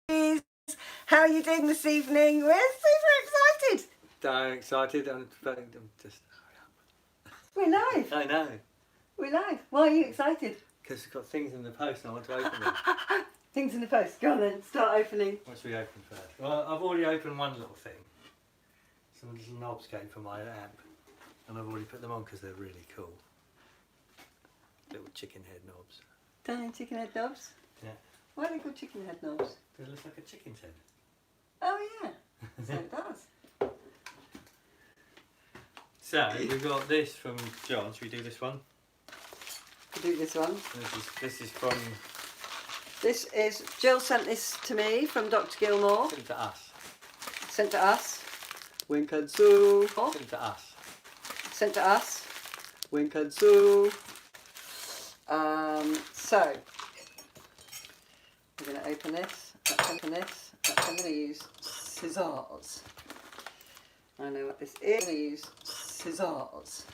How are you doing this evening? We're super excited. I'm excited. I'm just. We're live. I know. We're live. Why are you excited? Because we've got things in the post and I want to open them. Things in the post. Go on then. Start opening. What should we open first? Well, I've already opened one little thing. Some little knobs came from my amp, and I've already put them on because they're really cool. Little chicken head knobs. Tiny chicken head knobs? Yeah. Why are they called chicken head knobs? They look like a chicken's head. Oh yeah. So it does. So we've got this from John. Should we do this one? We'll do this one. This is from. This is Jill sent this to me from Dr. Gilmour. Sent to us. Sent to us. Wink and Sue. Sent to us. Sent to us. Wink and Sue. So we're going to open this. Open this. I'm going to use scissors. I know what this is. I'm going to use scissors.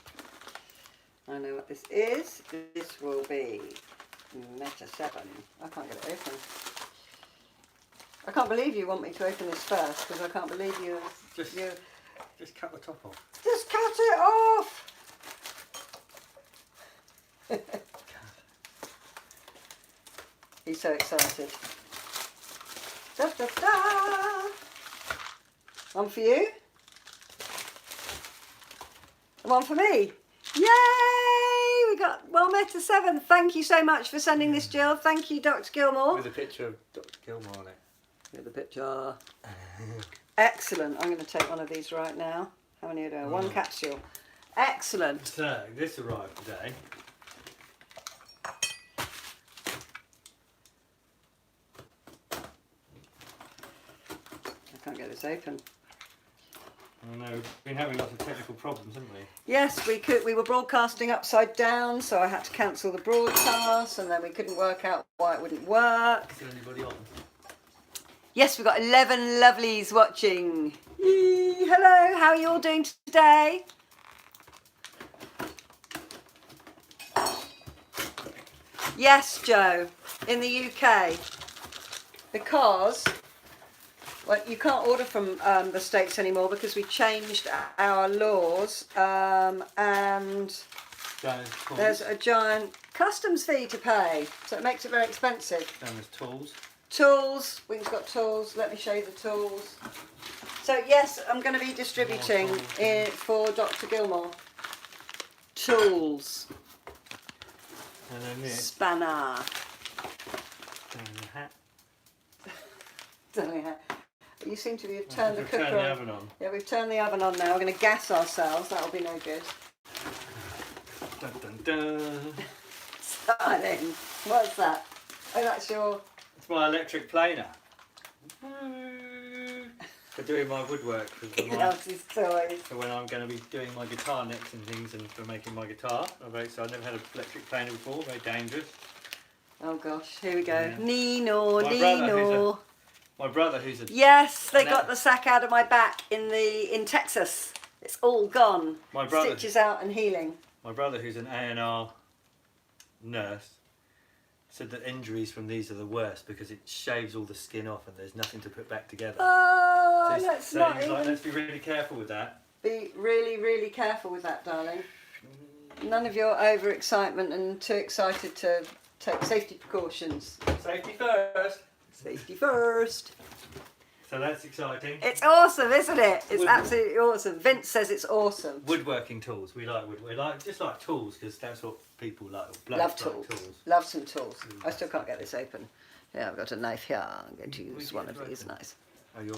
I know what this is. This will be Meta 7. I can't get it open. I can't believe you want me to open this first because I can't believe you. Just cut the top off. Just cut it off. He's so excited. Da, da, da. One for you. And one for me. Yay! We got Meta 7. Thank you so much for sending this, Jill. Thank you, Dr. Gilmour. With a picture of Dr. Gilmour on it. With a picture. Excellent. I'm going to take one of these right now. How many are there? One capsule. Excellent. So, this arrived today. I can't get this open. I know, we've been having lots of technical problems, haven't we? Yes, we were broadcasting upside down, so I had to cancel the broadcast, and then we couldn't work out why it wouldn't work. Is there anybody on? Yes, we've got 11 lovelies watching. Yee, hello, how are you all doing today? Yes, Joe, in the UK, because well, you can't order from the States anymore because we changed our laws, and there's a giant customs fee to pay, so it makes it very expensive. And there's tools. Tools, we've got tools. Let me show you the tools. So yes, I'm going to be distributing it for Dr. Gilmour. Tools. And then this. Spanner. And the hat. Don't know how. You seem to have turned the cooker Turn the oven on. Yeah, we've turned the oven on now. We're going to gas ourselves. That'll be no good. Dun, dun, dun. Starting. What's that? Oh, that's your... It's my electric planer. For doing my woodwork. He loves his toys. For when I'm going to be doing my guitar necks and things and for making my guitar. I've never had an electric planer before. Very dangerous. Oh gosh, here we go. Yeah. Nino, Nino. My brother who's a... Yes, they got the sack out of my back in Texas. It's all gone. My brother, stitches out and healing. My brother who's an A&R nurse said that injuries from these are the worst because it shaves all the skin off and there's nothing to put back together. Oh, so let's not even... let's be really careful with that. Be really, really careful with that, darling. None of your overexcitement and too excited to take safety precautions. Safety first. Safety first. So that's exciting. It's awesome, isn't it? It's absolutely awesome. Vince says it's awesome. Woodworking tools. We like just like tools because that's what people like. Love tools. Love some tools. I still can't get this open. Yeah, I've got a knife here. I'm going to use one of these. Nice.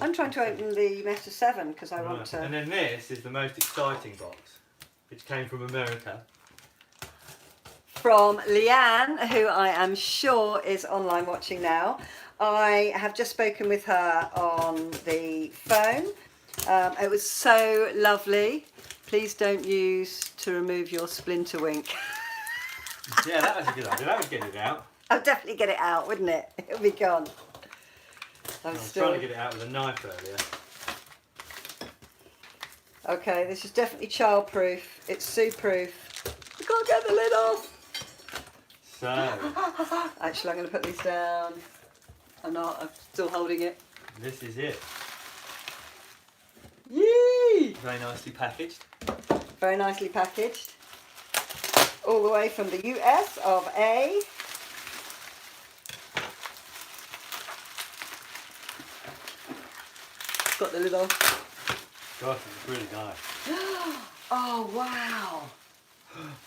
I'm trying to open the Meta 7 because I want to. And then this is the most exciting box, which came from America. From Leanne, who I am sure is online watching now. I have just spoken with her on the phone. It was so lovely. Please don't use to remove your splinter wink. Yeah, that was a good idea. That would get it out. I'll definitely get it out, wouldn't it? It'll be gone. I was trying to get it out with a knife earlier. Okay, this is definitely child-proof. It's Sue-proof. I can't get the lid off. So. Actually, I'm going to put these down. I'm not. Still holding it. This is it. Yee! Very nicely packaged. Very nicely packaged. All the way from the US of A. Got the little... Gosh, it's really nice. Oh, wow.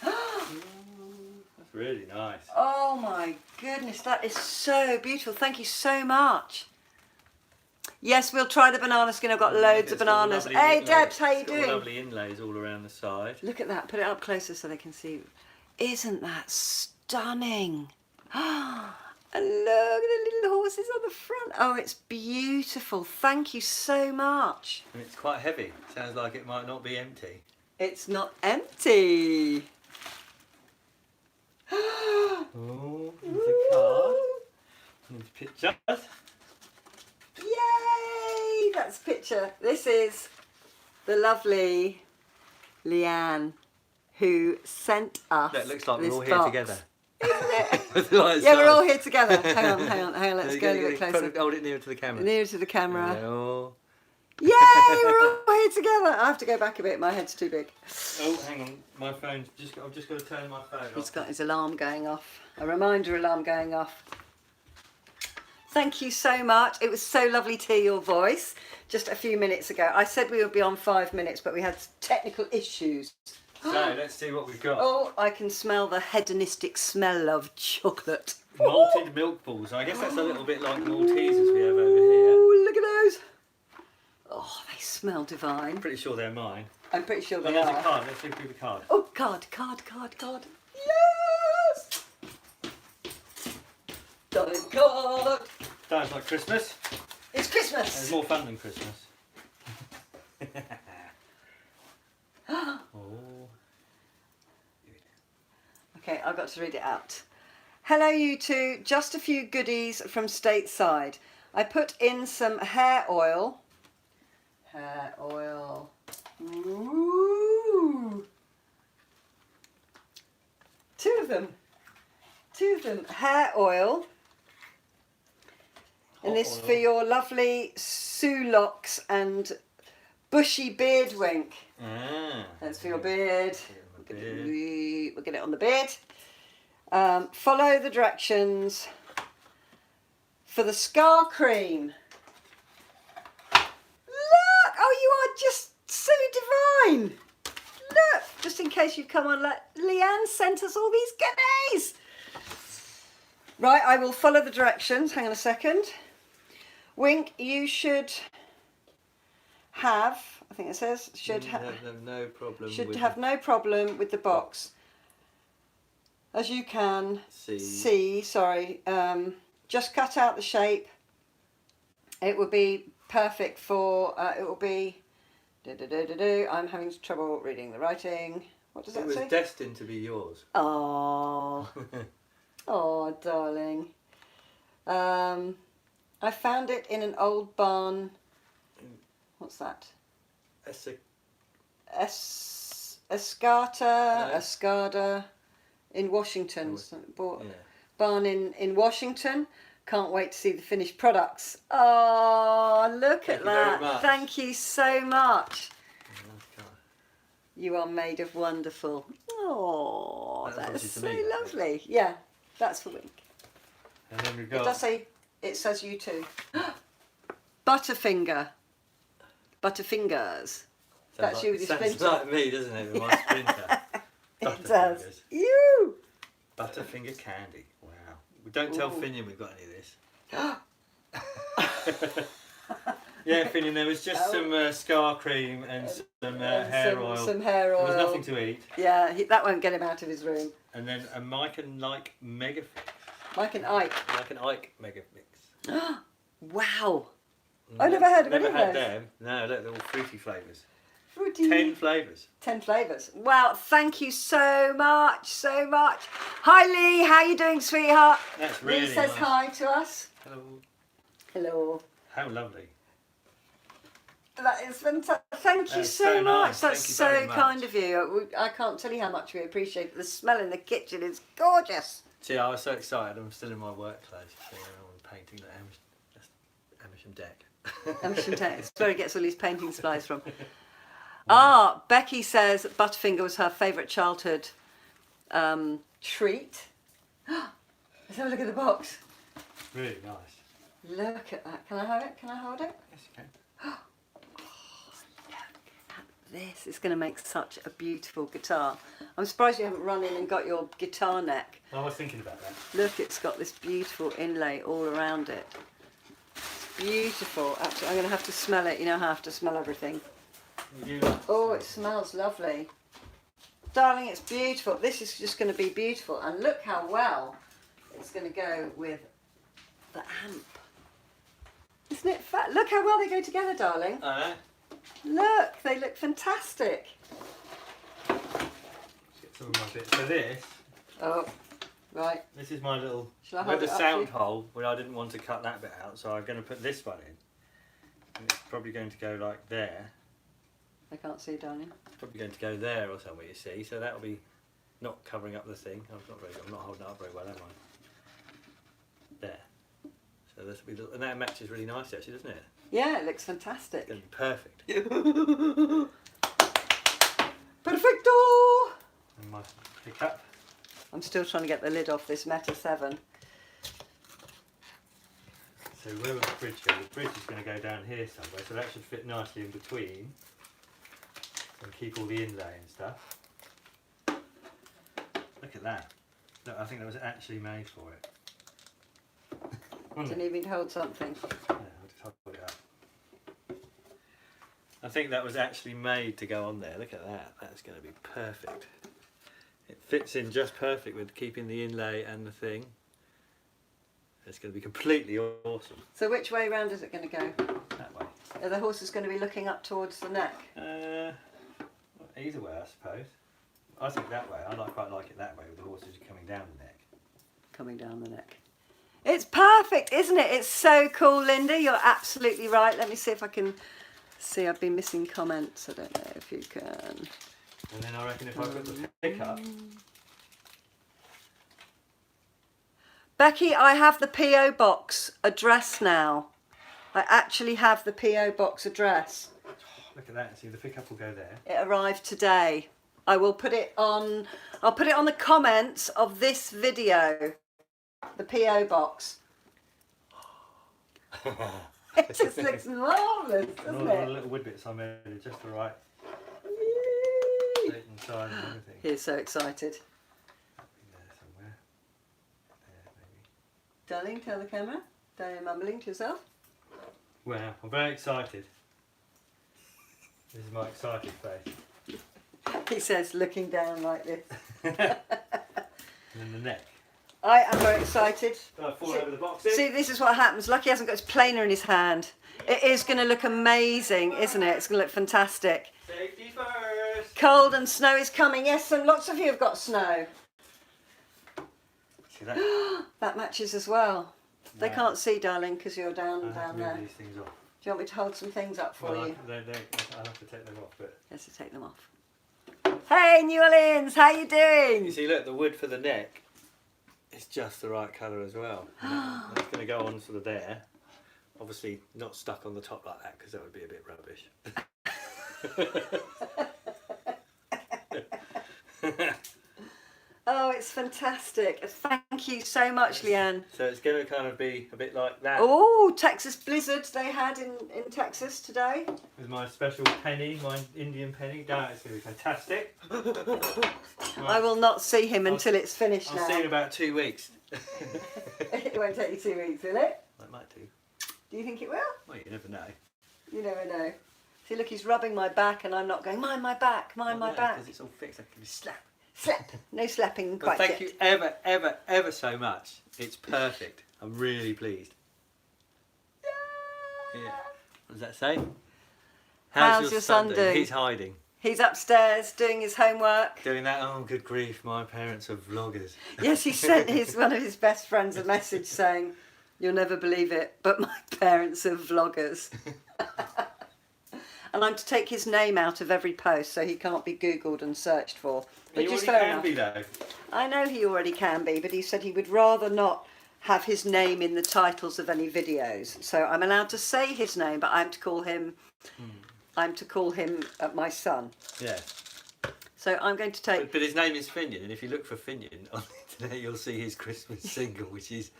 That's really nice. Oh my goodness, that is so beautiful. Thank you so much. Yes, we'll try the banana skin. I've got loads of bananas. Hey, Debs, how you doing? Lovely inlays all around the side. Look at that. Put it up closer so they can see. Isn't that stunning? And look at the little horses on the front. Oh, it's beautiful. Thank you so much. And it's quite heavy. Sounds like it might not be empty. It's not empty. Oh, there's a card. There's pictures. Yay! That's a picture. This is the lovely Leanne who sent us. That looks like this we're all here box. together. Isn't it? With the lights Yeah, we're on. all here together. Hang on. Let's go a little bit closer. Hold it nearer to the camera. Nearer to the camera. Yeah, oh. Yay! We're all here together. I have to go back a bit. My head's too big. Oh, hang on. My phone's just. I've just got to turn my phone He's off. got his alarm going off. A reminder alarm going off. Thank you so much. It was so lovely to hear your voice just a few minutes ago. I said we would be on 5 minutes, but we had technical issues. So let's see what we've got. Oh, I can smell the hedonistic smell of chocolate. Malted milk balls. I guess that's a little bit like Maltesers we have over here. Oh, look at those. Oh, they smell divine. Pretty sure they're mine. I'm pretty sure Oh, they there's a are. card. Let's look through the card. Oh, card. Yes! Darling card. Sounds like Christmas. It's It's Christmas. more fun than Christmas. Oh. Okay, I've got to read it out. Hello, you two. Just a few goodies from stateside. I put in some hair oil. Hair oil. Ooh. Two of them. Hair oil. And this Hot for oil. your lovely Sue locks and bushy beard wink. Ah. That's for your beard. Yeah, my beard. We'll get it on the beard. Follow the directions for the Cigar cream. Look! Oh, you are just so divine. Look, just in case you've come on, Leanne sent us all these goodies. Right, I will follow the directions. Hang on a second. Wink, you should have, I think it says, should have no problem. should with have no problem with the box. As you can see, just cut out the shape. It will be perfect for, it will be, I'm having trouble reading the writing. What does It that was say? destined to be yours. Oh, oh, darling. I found it in an old barn. What's that? Escada in Washington. Yeah. Barn in Washington. Can't wait to see the finished products. Oh, look Thank at you very that. much. Thank you so much. Okay. You are made of wonderful. Oh, That was that's so obviously to me, that lovely. Yeah, that's for Wink. And then we've It got. does say, it says you too. Butterfinger. Butterfingers. That's you with your sounds splinter. like me, doesn't it? With my splinter. It does. Butterfingers. You. Butterfinger candy. Wow. We don't tell Ooh. Finian we've got any of this. Yeah, Finian, there was just some Cigar cream and some hair oil. Some hair oil. There was nothing to eat. Yeah, that won't get him out of his room. And then a Mike and Like Megafix. Mike and Ike. Mike and Ike Megafix. Wow. I've never heard of any Never of had those. them. No, look, they're all fruity flavours. Fruity. 10 flavours. 10 flavours. Wow, thank you so much, so much. Hi Lee, how you doing, sweetheart? That's really Lee says nice. hi to us. Hello. Hello. How lovely. That is fantastic. Thank you That's so so much. nice. That's Thank you so very much. kind of you. I can't tell you how much we appreciate it. The smell in the kitchen is gorgeous. See, I was so excited. I'm still in my work clothes. So I'm painting that. Amersham Deck. Amersham Deck. It's where he gets all his painting supplies from. Ah, Becky says Butterfinger was her favourite childhood treat. Let's have a look at the box. Really nice. Look at that. Can I have it? Can I hold it? Yes, you can. This is going to make such a beautiful guitar. I'm surprised you haven't run in and got your guitar neck. I was thinking about that. Look, it's got this beautiful inlay all around it. It's beautiful. Actually, I'm going to have to smell it. You know how I have to smell everything. Oh, it smells lovely. Darling, it's beautiful. This is just going to be beautiful. And look how well it's going to go with the amp. Isn't it fat? Look how well they go together, darling. I know. Look, they look fantastic. Let's get some of my bits. So this. Oh, right. This is my little. Shall I where hold the it up sound for you? hole, where I didn't want to cut that bit out, so I'm going to put this one in. And it's probably going to go like there. I can't see, darling. It's probably going to go there or somewhere, you see. So that'll be not covering up the thing. I'm not holding it up very well, am I? There. So this will be, and that matches really nice, actually, doesn't it? Yeah, it looks fantastic. It's going to be perfect. Perfecto! And my pickup. I'm still trying to get the lid off this Meta 7. So where will the bridge go? The bridge is going to go down here somewhere, so that should fit nicely in between and keep all the inlay and stuff. Look at that. Look, I think that was actually made for it. Do you need me to hold something? Yeah, I'll just hold it up. I think that was actually made to go on there. Look at that. That's going to be perfect. It fits in just perfect with keeping the inlay and the thing. It's going to be completely awesome. So which way round is it going to go? That way. Are the horses going to be looking up towards the neck? Either way, I suppose. I think that way. I quite like it that way, with the horses coming down the neck. Coming down the neck. It's perfect, isn't it? It's so cool, Linda. You're absolutely right. Let me see if I can see. I've been missing comments. I don't know if you can. And then I reckon if I put the pickup. Becky, I have the PO box address now. I actually have the PO box address. Look at that. See, the pickup will go there. It arrived today. I will put it on. I'll put it on the comments of this video. The PO box. It just looks marvellous, doesn't All it? the little wood bits I made are just the right Yay. shape and size and everything. He's so excited. There somewhere. There, maybe. Darling, tell the camera. Don't you mumbling to yourself? Well, I'm very excited. This is my excited face. He says, looking down like this. And then the neck. I am very excited. I fall over the boxes. See, this is what happens. Lucky hasn't got his planer in his hand. It is going to look amazing, isn't it? It's going to look fantastic. Safety first. Cold and snow is coming. Yes, and lots of you have got snow. See that? That matches as well. They No. can't see, darling, because you're I down have to there. move Do these things off. you want me to hold some things up for Well, you? I'll have to take them off, but. Yes, to take them off. Hey, New Orleans, how you You doing? see, look, the wood for the neck is just the right colour as well. That's going to go on sort of there. Obviously, not stuck on the top like that, because that would be a bit rubbish. Oh, it's fantastic. Thank you so much, Leanne. So it's going to kind of be a bit like that. Oh, Texas blizzard they had in Texas today. With my special penny, my Indian penny. That is going to be fantastic. I will not see him until it's finished I'll now. see you in about 2 weeks. It won't take you 2 weeks, will it? I might do. Do you think it will? Well, you never know. You never know. See, look, he's rubbing my back and I'm not going, mind my back, mind my back. Because it's all fixed. I can just slap. Slap. No slapping Well, quite thank yet. you ever so much. It's perfect. I'm really pleased. Yeah. What does that say? How's your son doing? He's hiding. He's upstairs doing his homework. Doing that? Oh, good grief. My parents are vloggers. Yes, he sent one of his best friends a message saying, you'll never believe it, but my parents are vloggers. And I'm to take his name out of every post so he can't be Googled and searched for. He Which is already fair can enough. be though. I know he already can be, but he said he would rather not have his name in the titles of any videos. So I'm allowed to say his name, but I'm to call him my son. Yeah. So I'm going to take... But his name is Finian, and if you look for Finian on the internet, you'll see his Christmas single, which is,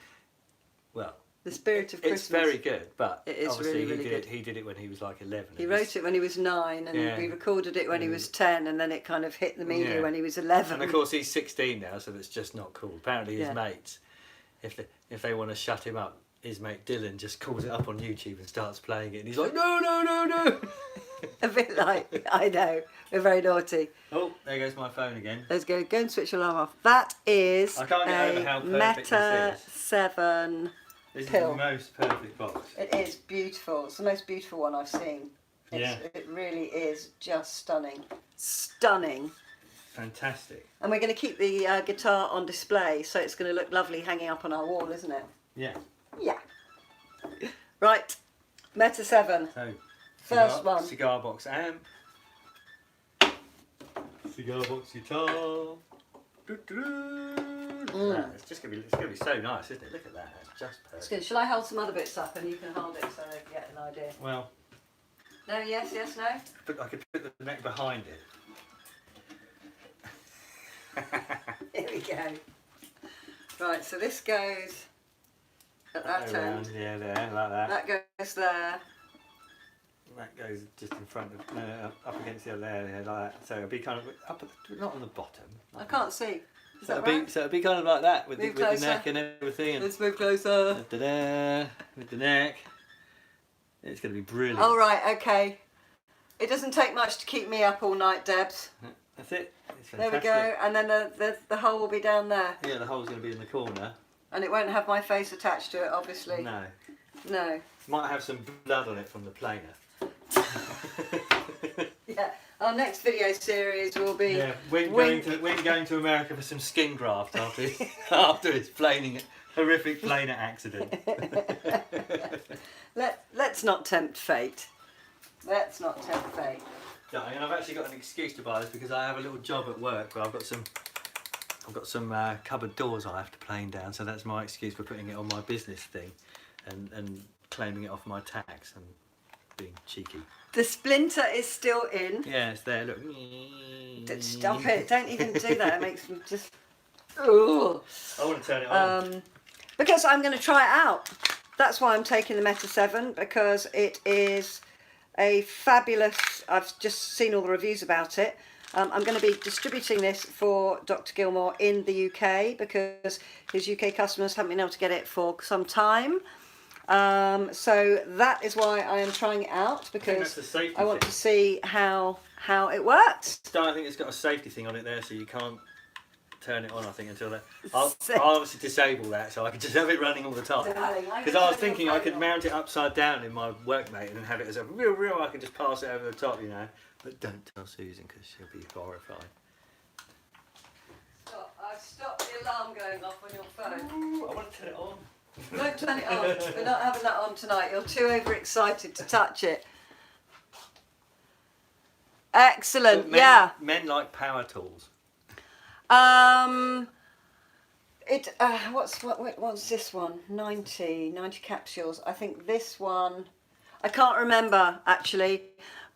well... The Spirit of Christmas. It's very good, but it is obviously really good. He did it when he was like 11. He wrote it when he was 9, and we recorded it when he was 10, and then it kind of hit the media when he was 11. And of course he's 16 now, so that's just not cool. Apparently his mates, if they want to shut him up, his mate Dylan just calls it up on YouTube and starts playing it, and he's like, no, no, no, no. A bit like, I know, we're very naughty. Oh, there goes my phone again. Let's go and switch the alarm off. That is I can't get over how perfect Meta this is. 7 This pill. is the most perfect box. It is beautiful. It's the most beautiful one I've seen. It really is just stunning. Stunning. Fantastic. And we're going to keep the guitar on display, so it's going to look lovely hanging up on our wall, isn't it? Yeah. Yeah. Right. Meta 7. So, First one. Cigar box amp. Cigar box guitar. It's just gonna be so nice, isn't it? Look at that. It's just perfect. It's good. Shall I hold some other bits up and you can hold it so they can get an idea? Well. No, yes, no? But I could put the neck behind it. Here we go. Right, so this goes at that end. Yeah, there, like that. That goes there. That goes just in front of, up against the other area, like that. So it'll be kind of up, not on the bottom. I can't see. Is that it'll right? So it'll be kind of like that with, Move with the closer. neck and everything. And Let's move closer. da-da, with the neck. It's going to be brilliant. Oh, right, okay. It doesn't take much to keep me up all night, Debs. That's it. It's There fantastic. we go. And then the hole will be down there. Yeah, the hole's going to be in the corner. And it won't have my face attached to it, obviously. No. No. Might have some blood on it from the planer. Yeah. Our next video series will be Wynn going to America for some skin graft after his horrific planer accident. Let's not tempt fate. Let's not tempt fate. Yeah, and I've actually got an excuse to buy this because I have a little job at work where I've got some cupboard doors I have to plane down, so that's my excuse for putting it on my business thing and claiming it off my tax and being cheeky. The splinter is still in. Yeah, it's there, look. Stop it, don't even do that, it makes me just... Ugh. I want to turn it on. Because I'm going to try it out. That's why I'm taking the Meta 7, because it is a fabulous... I've just seen all the reviews about it. I'm going to be distributing this for Dr. Gilmour in the UK because his UK customers haven't been able to get it for some time. So that is why I am trying it out, because I want to see how it works. I think it's got a safety thing on it there, so you can't turn it on, I think, until that. I'll obviously disable that so I can just have it running all the time. Because I was thinking I could mount it upside down in my workmate and have it as a real, I can just pass it over the top, you know. But don't tell Susan because she'll be horrified. Stop. I've stopped the alarm going off on your phone. Ooh, I want to turn it on. Don't turn it on. We're not having that on tonight. You're too overexcited to touch it. Excellent. Men like power tools. What's this one? 90 capsules. I think this one, I can't remember actually,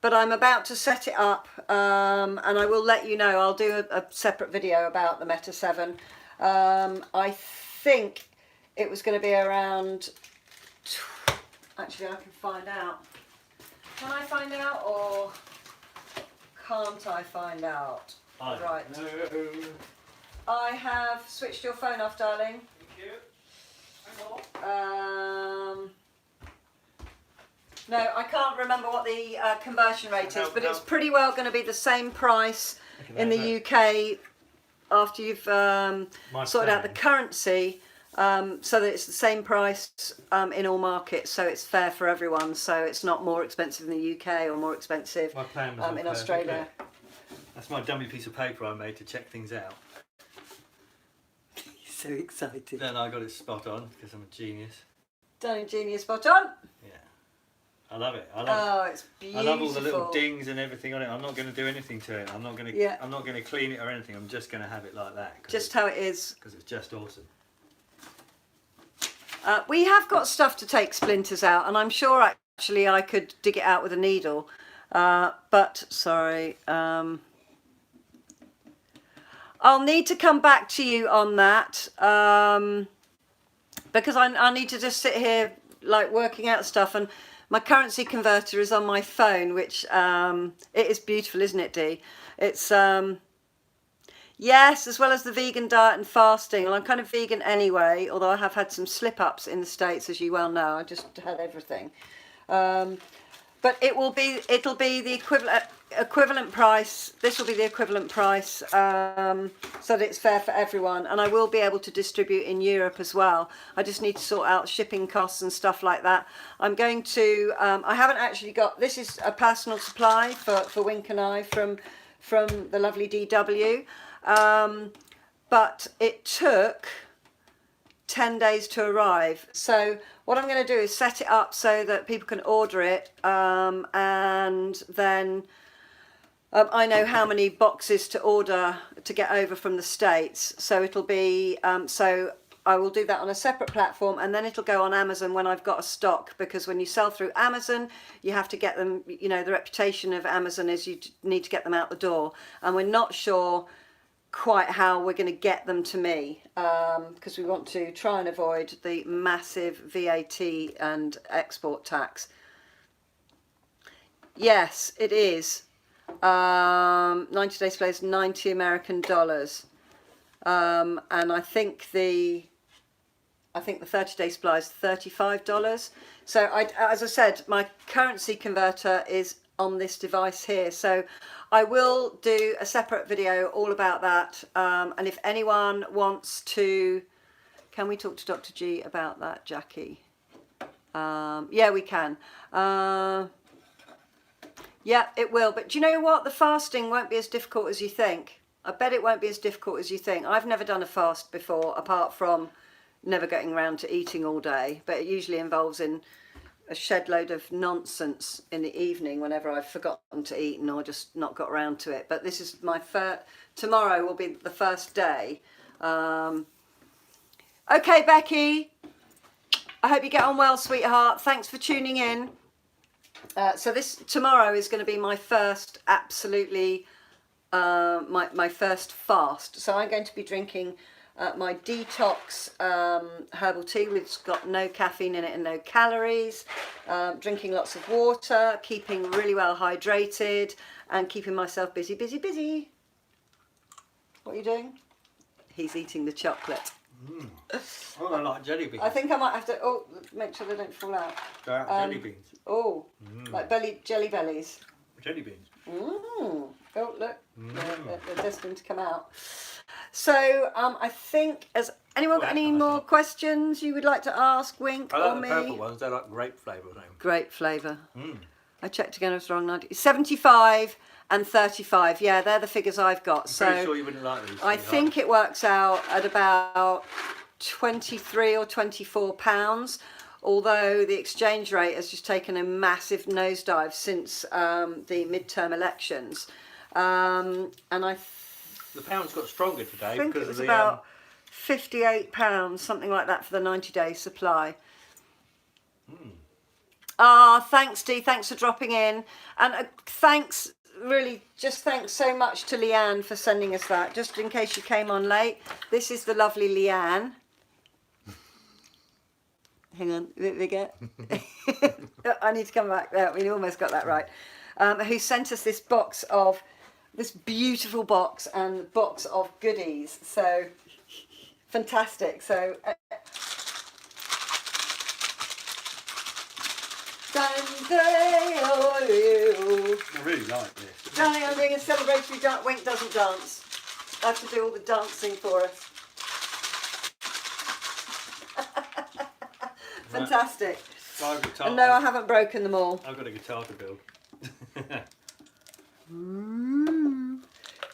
but I'm about to set it up, and I will let you know. I'll do a separate video about the Meta 7. I think it was going to be around, actually I can find out. Can I find out or can't I find out? Right. No. I have switched your phone off, darling. Thank you. Hang on. No, I can't remember what the conversion rate is, but it's pretty well going to be the same price in the UK after you've sorted out the currency, so that it's the same price in all markets, so it's fair for everyone, so it's not more expensive in the UK or more expensive in Australia. That's my dummy piece of paper I made to check things out. So excited. Then I got it spot on because I'm a genius. Done genius, spot on. Yeah, I love it. It's beautiful. I love all the little dings and everything on it. I'm not going to do anything to it. I'm not going to clean it or anything. I'm just going to have it like that. Just how it is. Because it's just awesome. We have got stuff to take splinters out, and I'm sure actually I could dig it out with a needle. But sorry, I'll need to come back to you on that, because I need to just sit here like working out stuff, and my currency converter is on my phone, which it is beautiful, isn't it, Dee? It's yes, as well as the vegan diet and fasting. Well, I'm kind of vegan anyway, although I have had some slip-ups in the States, as you well know. I just had everything. But it'll be the equivalent price. This will be the equivalent price, so that it's fair for everyone. And I will be able to distribute in Europe as well. I just need to sort out shipping costs and stuff like that. I'm going to. I haven't actually got. This is a personal supply for Wink and I from the lovely DW. But it took 10 days to arrive. So what I'm going to do is set it up so that people can order it, and then I know how many boxes to order to get over from the States. So it'll be, so I will do that on a separate platform, and then it'll go on Amazon when I've got a stock, because when you sell through Amazon, you have to get them, you know, the reputation of Amazon is you need to get them out the door, and we're not sure quite how we're going to get them to me, because we want to try and avoid the massive VAT and export tax. Yes, it is. 90 day supply is $90 American. And I think the 30 day supply is $35. So as I said, my currency converter is on this device here, so I will do a separate video all about that, and if anyone wants to, can we talk to Dr. G about that, Jackie? Yeah, we can. Yeah, it will, but do you know what, the fasting won't be as difficult as you think. I bet it won't be as difficult as you think. I've never done a fast before, apart from never getting around to eating all day, but it usually involves in a shed load of nonsense in the evening whenever I've forgotten to eat or just not got around to it. But this is my first, tomorrow will be the first day. Okay, Becky, I hope you get on well, sweetheart. Thanks for tuning in. So this tomorrow is going to be my first absolutely my first fast. So I'm going to be drinking my detox herbal tea, which has got no caffeine in it and no calories, drinking lots of water, keeping really well hydrated, and keeping myself busy. What are you doing? He's eating the chocolate. Oh, I like jelly beans. I think I might have to, make sure they don't fall out. Jelly beans. Oh, like jelly bellies. Jelly beans. Oh, look, they're destined to come out. So I think, has anyone got any more questions you would like to ask Wink or me? I like the purple ones, they're like grape flavour. Grape flavour. I checked again, I was wrong. 75 and 35, yeah, they're the figures I've got. I'm pretty sure you wouldn't like these. I think it works out at about 23 or 24 pounds, although the exchange rate has just taken a massive nosedive since the midterm elections. And the pound's got stronger today. I think because it was of the, about £58, something like that, for the 90-day supply. Thanks, Dee. Thanks for dropping in. And thanks, really, just thanks so much to Leanne for sending us that, just in case you came on late. This is the lovely Leanne. Hang on, again. I need to come back there. We almost got that right. Who sent us this box of, this beautiful box and box of goodies. So fantastic. So I really like this. Darling, I'm doing a celebratory dance. Wink doesn't dance. I have to do all the dancing for us. Fantastic. And no, I haven't broken them all. I've got a guitar to build.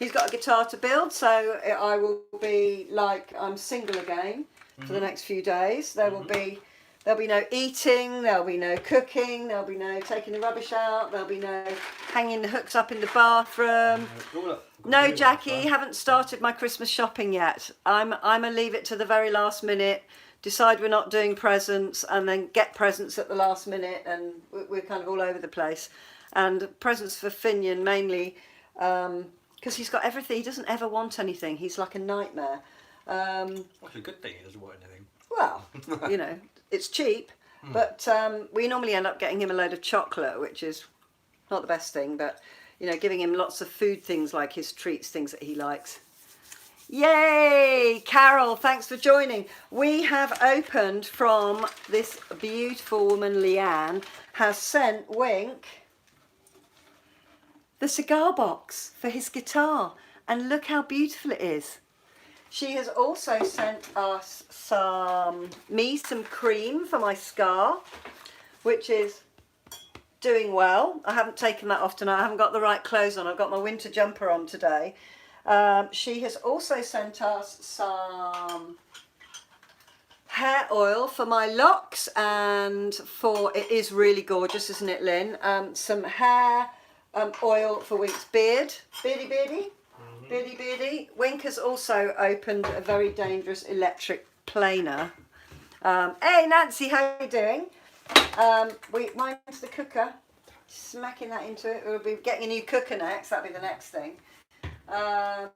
He's got a guitar to build, so I will be like I'm single again for the next few days. There'll be no eating, there'll be no cooking, there'll be no taking the rubbish out, there'll be no hanging the hooks up in the bathroom. No, Jackie, haven't started my Christmas shopping yet. I'm gonna leave it to the very last minute decide we're not doing presents and then get presents at the last minute, and we're kind of all over the place. And presents for Finian mainly because he's got everything. He doesn't ever want anything. He's like a nightmare. That's a good thing, he doesn't want anything. Well, you know, it's cheap, but we normally end up getting him a load of chocolate, which is not the best thing, but, you know, giving him lots of food things like his treats, things that he likes. Yay! Carol, thanks for joining. We have opened from this beautiful woman, Leanne, has sent Wink the cigar box for his guitar, and look how beautiful it is. She has also sent us some cream for my Cigar, which is doing well. I haven't taken that off tonight. I haven't got the right clothes on. I've got my winter jumper on today. She has also sent us some hair oil for my locks, and for, it is really gorgeous, isn't it, Lynn? Some hair oil for Wink's beard. Beardy. Wink has also opened a very dangerous electric planer. Hey Nancy, how are you doing? Mine's the cooker. Smacking that into it. We'll be getting a new cooker next. That'll be the next thing. And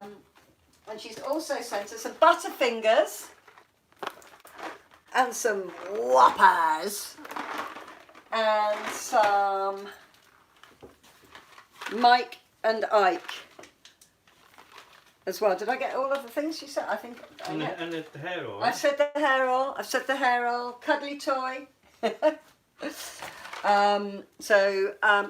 she's also sent us some Butterfingers and some Whoppers and some Mike and Ike as well. Did I get all of the things she said? I think. And the hair oil. I've said the hair oil. I've said the hair oil. Cuddly toy.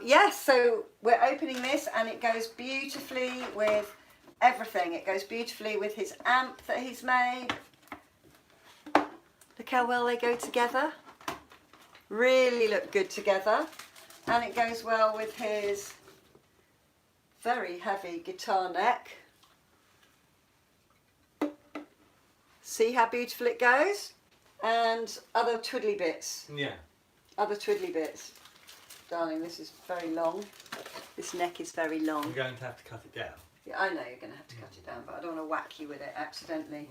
Yes, so we're opening this, and it goes beautifully with everything. It goes beautifully with his amp that he's made. Look how well they go together. Really look good together. And it goes well with his very heavy guitar neck. See how beautiful it goes? And other twiddly bits. Yeah. Other twiddly bits. Darling, this is very long. This neck is very long. I'm going to have to cut it down. Yeah, I know you're going to have to cut it down, but I don't want to whack you with it accidentally.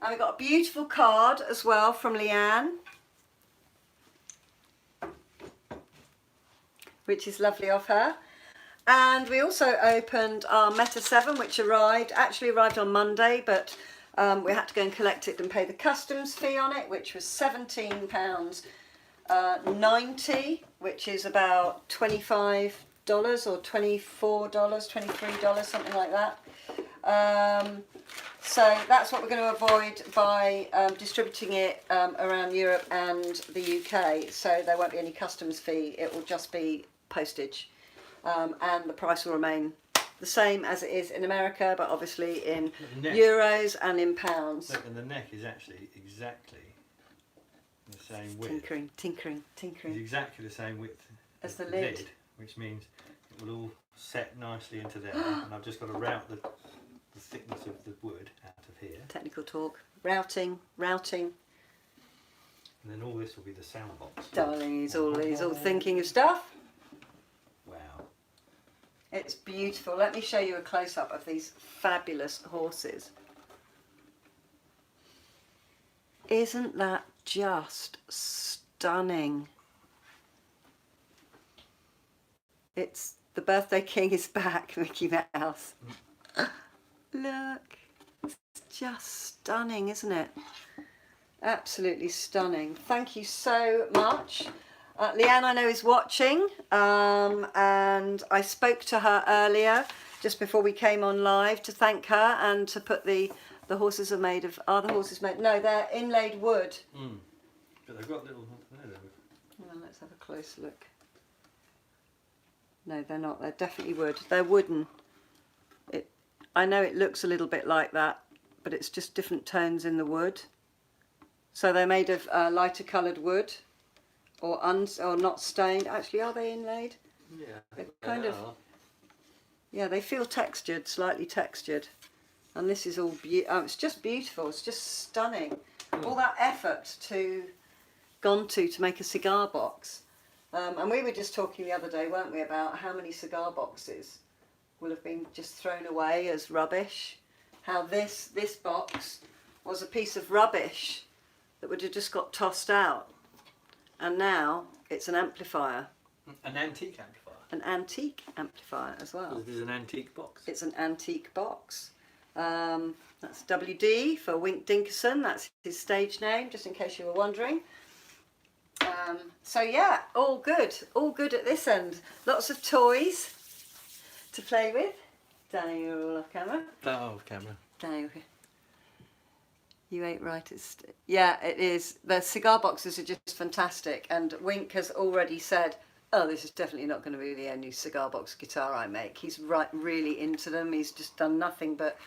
And we've got a beautiful card as well from Leanne, which is lovely of her. And we also opened our Meta 7, which actually arrived on Monday, but we had to go and collect it and pay the customs fee on it, which was £17.90, which is about $25 or $24, $23, something like that. So that's what we're going to avoid by distributing it around Europe and the UK. So there won't be any customs fee. It will just be postage, and the price will remain the same as it is in America, but obviously in euros and in pounds. Look, and the neck is actually exactly the same width. Tinkering. It's exactly the same width as the lid, which means it will all set nicely into there. And I've just got to route the thickness of the wood out of here. Technical talk. Routing. And then all this will be the sound box. Darling, he's all thinking of stuff. Wow. It's beautiful. Let me show you a close-up of these fabulous horses. Isn't that just stunning? It's the birthday king is back, Mickey Mouse. Look, it's just stunning, isn't it? Absolutely stunning. Thank you so much. Leanne, I know, is watching, and I spoke to her earlier, just before we came on live, to thank her and to put the horses are made of, are the horses made, no, they're inlaid wood. But they've got little, Well, let's have a close look. No, they're not, they're definitely wood. They're wooden. I know it looks a little bit like that, but it's just different tones in the wood. So they're made of lighter coloured wood, or not stained. Actually, are they inlaid? Yeah, They're kind of. Yeah, they feel textured, slightly textured, and this is all it's just beautiful. It's just stunning. All that effort gone to make a cigar box, and we were just talking the other day, weren't we, about how many cigar boxes will have been just thrown away as rubbish. How this box was a piece of rubbish that would have just got tossed out. And now it's an amplifier. An antique amplifier. An antique amplifier as well. It is an antique box. It's an antique box. That's WD for Wink Dinkerson. That's his stage name, just in case you were wondering. So yeah, all good at this end. Lots of toys to play with. Down your camera. Oh, camera. Down. You ain't right. Yeah, it is. The cigar boxes are just fantastic, and Wink has already said, "Oh, this is definitely not going to be the only cigar box guitar I make." He's really into them. He's just done nothing but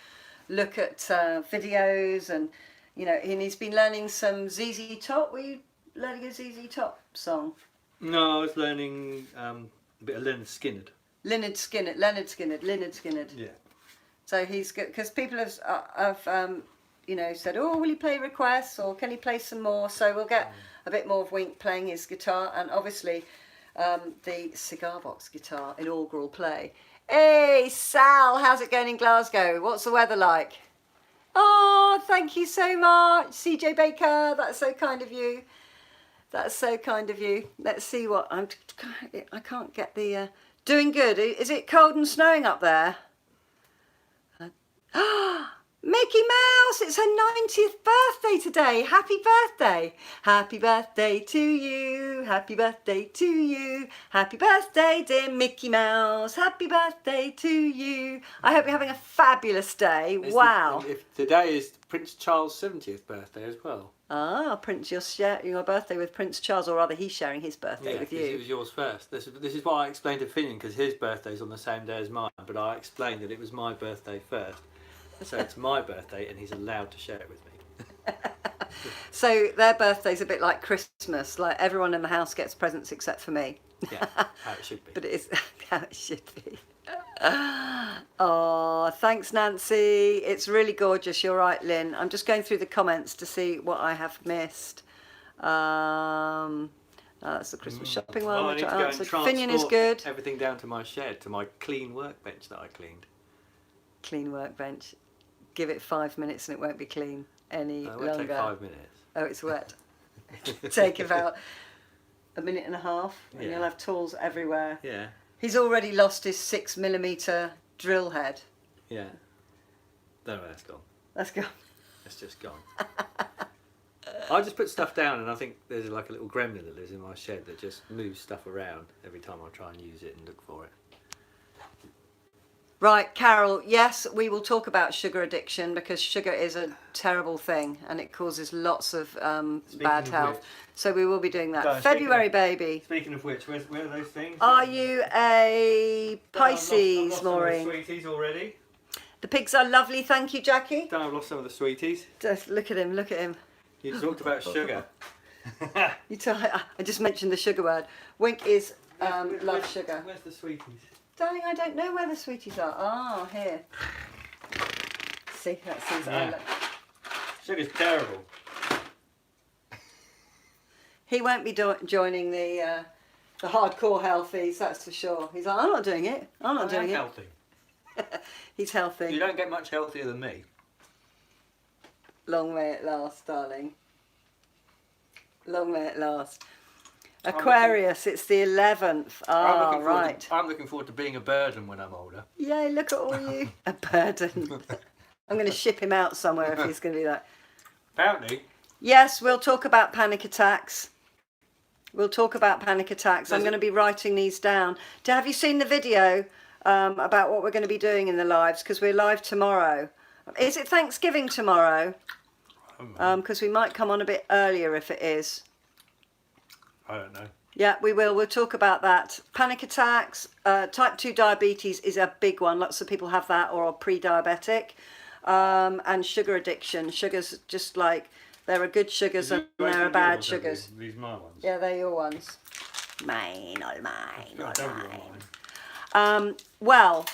look at videos, and and he's been learning some ZZ Top. Were you learning a ZZ Top song? No, I was learning a bit of Leonard Skinner. Leonard Skinner. Yeah. So he's good because people have said, "Oh, will he play requests or can he play some more?" So we'll get a bit more of Wink playing his guitar, and obviously the cigar box guitar inaugural play. Hey Sal, how's it going in Glasgow? What's the weather like? Oh, thank you so much, CJ Baker. That's so kind of you. That's so kind of you. Let's see what I can't get the doing good. Is it cold and snowing up there? Mickey Mouse, it's her 90th birthday today. Happy birthday. Happy birthday to you. Happy birthday to you. Happy birthday, dear Mickey Mouse. Happy birthday to you. I hope you're having a fabulous day. Wow. Today is Prince Charles' 70th birthday as well. Ah, Prince, you're sharing your birthday with Prince Charles, or rather he's sharing his birthday with you. It was yours first. This is why I explained to Finian, because his birthday's on the same day as mine, but I explained that it was my birthday first. So it's my birthday and he's allowed to share it with me. So their birthday's a bit like Christmas, like everyone in the house gets presents except for me. Yeah, how it should be. But it is how it should be. Oh, thanks Nancy. It's really gorgeous. You're right, Lynn. I'm just going through the comments to see what I have missed. That's the Christmas shopping one, which I answered. Finian is good. Everything down to my shed, to my clean workbench that I cleaned. Clean workbench. Give it 5 minutes and it won't be clean any longer. It won't take 5 minutes. Oh, it's wet. Take about a minute and a half and you'll have tools everywhere. Yeah. He's already lost his 6mm drill head. Yeah. Don't know where that's gone. That's gone. It's just gone. I just put stuff down, and I think there's like a little gremlin that lives in my shed that just moves stuff around every time I try and use it and look for it. Right, Carol, yes, we will talk about sugar addiction because sugar is a terrible thing and it causes lots of bad health. So we will be doing that. Guys, February, baby. Speaking of which, where are those things? Are you a Pisces, I've lost Maureen? some of the sweeties already. The pigs are lovely, thank you, Jackie. Don't I've lost some of the sweeties. Just look at him, look at him. You talked about sugar. I just mentioned the sugar word. Wink is love sugar. Where's the sweeties? Darling, I don't know where the sweeties are. Ah, here. See, that seems Sugar's terrible. He won't be joining the hardcore healthies, that's for sure. He's like, I'm not doing it. I'm not doing it. Healthy. He's healthy. You don't get much healthier than me. Long may it last, darling. Long may it last. Aquarius, it's the 11th. Ah, right. I'm looking forward to being a burden when I'm older. Yay, look at all you. A burden. I'm going to ship him out somewhere if he's going to do that. Apparently. Yes, we'll talk about panic attacks. We'll talk about panic attacks. I'm going to be writing these down. Have you seen the video about what we're going to be doing in the lives? Because we're live tomorrow. Is it Thanksgiving tomorrow? Because we might come on a bit earlier if it is. I don't know. Yeah, we will. We'll talk about that. Panic attacks, type 2 diabetes is a big one. Lots of people have that or are pre-diabetic. And sugar addiction. Sugar's just like, there are good sugars and there are bad sugars. These are my ones. Yeah, they're your ones. Mine, all mine, all mine. Well,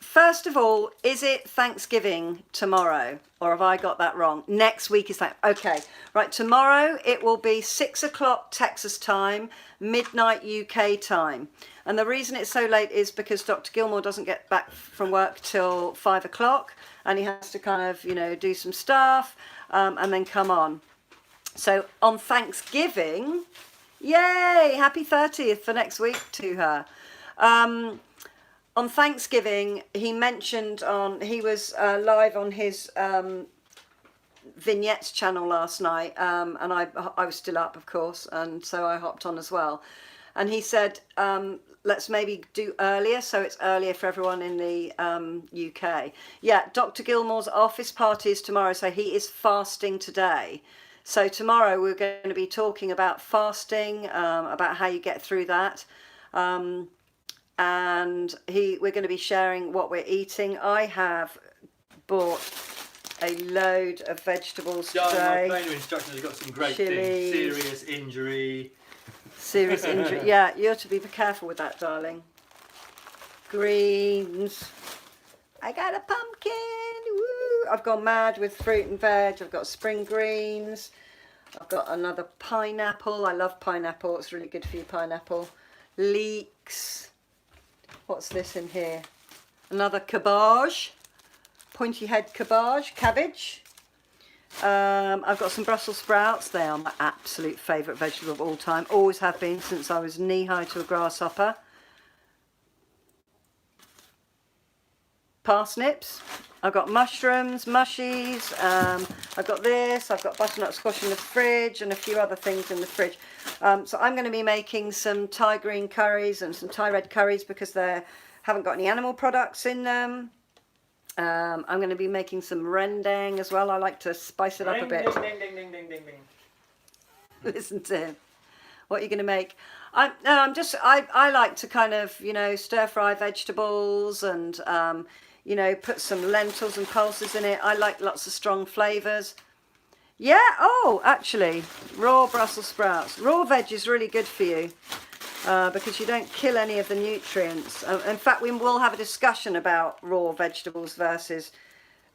first of all, is it Thanksgiving tomorrow? Or have I got that wrong? Next week is that. Okay, right, tomorrow it will be 6 o'clock Texas time, midnight UK time. And the reason it's so late is because Dr. Gilmour doesn't get back from work till 5 o'clock and he has to kind of, do some stuff and then come on. So on Thanksgiving, yay, happy 30th for next week to her. On Thanksgiving, he mentioned he was live on his vignettes channel last night, and I was still up, of course, and so I hopped on as well. And he said, let's maybe do earlier, so it's earlier for everyone in the UK. Yeah, Dr. Gilmour's office party is tomorrow, so he is fasting today. So tomorrow we're going to be talking about fasting, about how you get through that. And we're going to be sharing what we're eating. I have bought a load of vegetables today. My trainer instructions have got some great Chilies. things. Serious injury. Serious injury. Yeah, you have to be careful with that, darling. Greens. I got a pumpkin. Woo! I've gone mad with fruit and veg. I've got spring greens. I've got another pineapple. I love pineapple. It's really good for you, pineapple. Leeks. What's this in here? Another cabbage. Pointy head cabbage. I've got some Brussels sprouts. They are my absolute favourite vegetable of all time. Always have been since I was knee-high to a grasshopper. Parsnips. I've got mushrooms, mushies. I've got this. I've got butternut squash in the fridge and a few other things in the fridge. So I'm going to be making some Thai green curries and some Thai red curries because they haven't got any animal products in them. I'm going to be making some rendang as well. I like to spice it up a bit. Ding, ding, ding, ding, ding, ding, ding. Listen to him. What are you going to make? I like to kind of, stir fry vegetables and, put some lentils and pulses in it. I like lots of strong flavours. Yeah, oh, actually, raw Brussels sprouts. Raw veg is really good for you. Because you don't kill any of the nutrients. In fact, we will have a discussion about raw vegetables versus,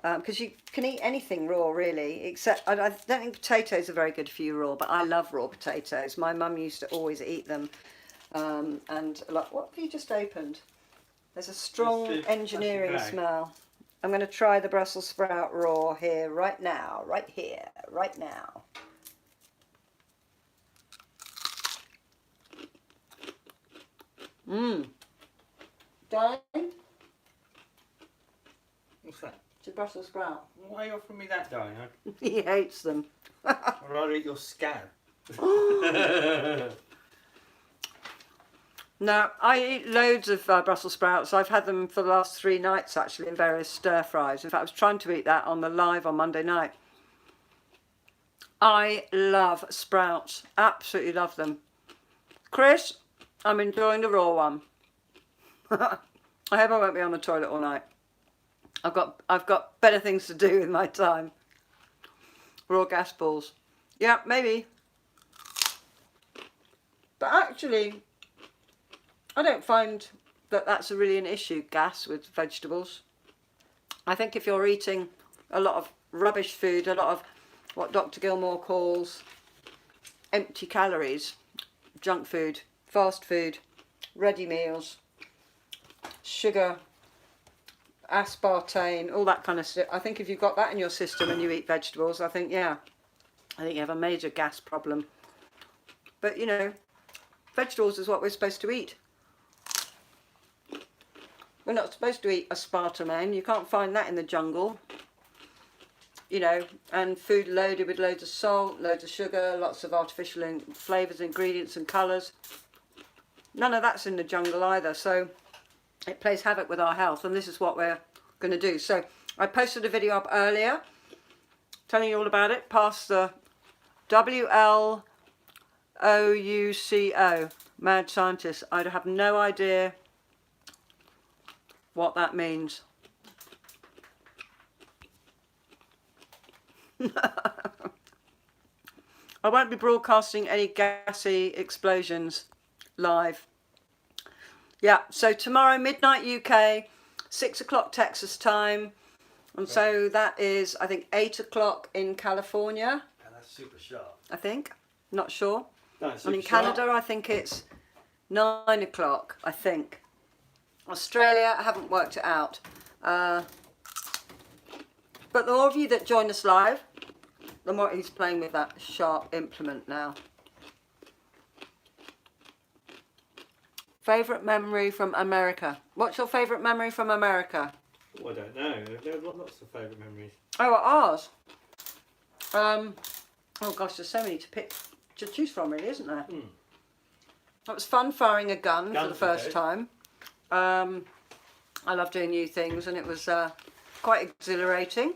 because you can eat anything raw really, except I don't think potatoes are very good for you raw, but I love raw potatoes. My mum used to always eat them. And like, what have you just opened? There's a strong engineering smell. I'm going to try the Brussels sprout raw here, right now, right here, right now. Darling? What's that? It's a Brussels sprout. Why are you offering me that, darling? He hates them. I'd rather eat your scab. No, I eat loads of Brussels sprouts. I've had them for the last 3 nights actually in various stir fries. In fact, I was trying to eat that on the live on Monday night. I love sprouts. Absolutely love them. Chris, I'm enjoying the raw one. I hope I won't be on the toilet all night. I've got better things to do with my time. Raw gas balls. Yeah, maybe. But actually, I don't find that that's really an issue, gas with vegetables. I think if you're eating a lot of rubbish food, a lot of what Dr. Gilmour calls empty calories, junk food, fast food, ready meals, sugar, aspartame, all that kind of stuff. I think if you've got that in your system and you eat vegetables, I think you have a major gas problem. But vegetables is what we're supposed to eat. We're not supposed to eat aspartame. You can't find that in the jungle. And food loaded with loads of salt, loads of sugar, lots of artificial flavours, ingredients and colours. None of that's in the jungle either, so it plays havoc with our health, and this is what we're going to do. So I posted a video up earlier telling you all about it, past the WLOUCO, mad scientist. I have no idea what that means. I won't be broadcasting any gassy explosions live. Yeah, so tomorrow midnight UK, 6 o'clock Texas time, and so that is I think 8 o'clock in California. And that's super sharp. I think, not sure. No, it's And in super Canada, sharp. I think it's 9 o'clock. I think. Australia, I haven't worked it out. But the more of you that join us live, the more he's playing with that sharp implement now. Favourite memory from America. What's your favourite memory from America? Oh, I don't know. There are lots of favourite memories. Oh, ours. Oh gosh, there's so many to choose from, really, isn't there? Mm. It was fun firing a gun for the Guns, first okay. time. I love doing new things, and it was quite exhilarating.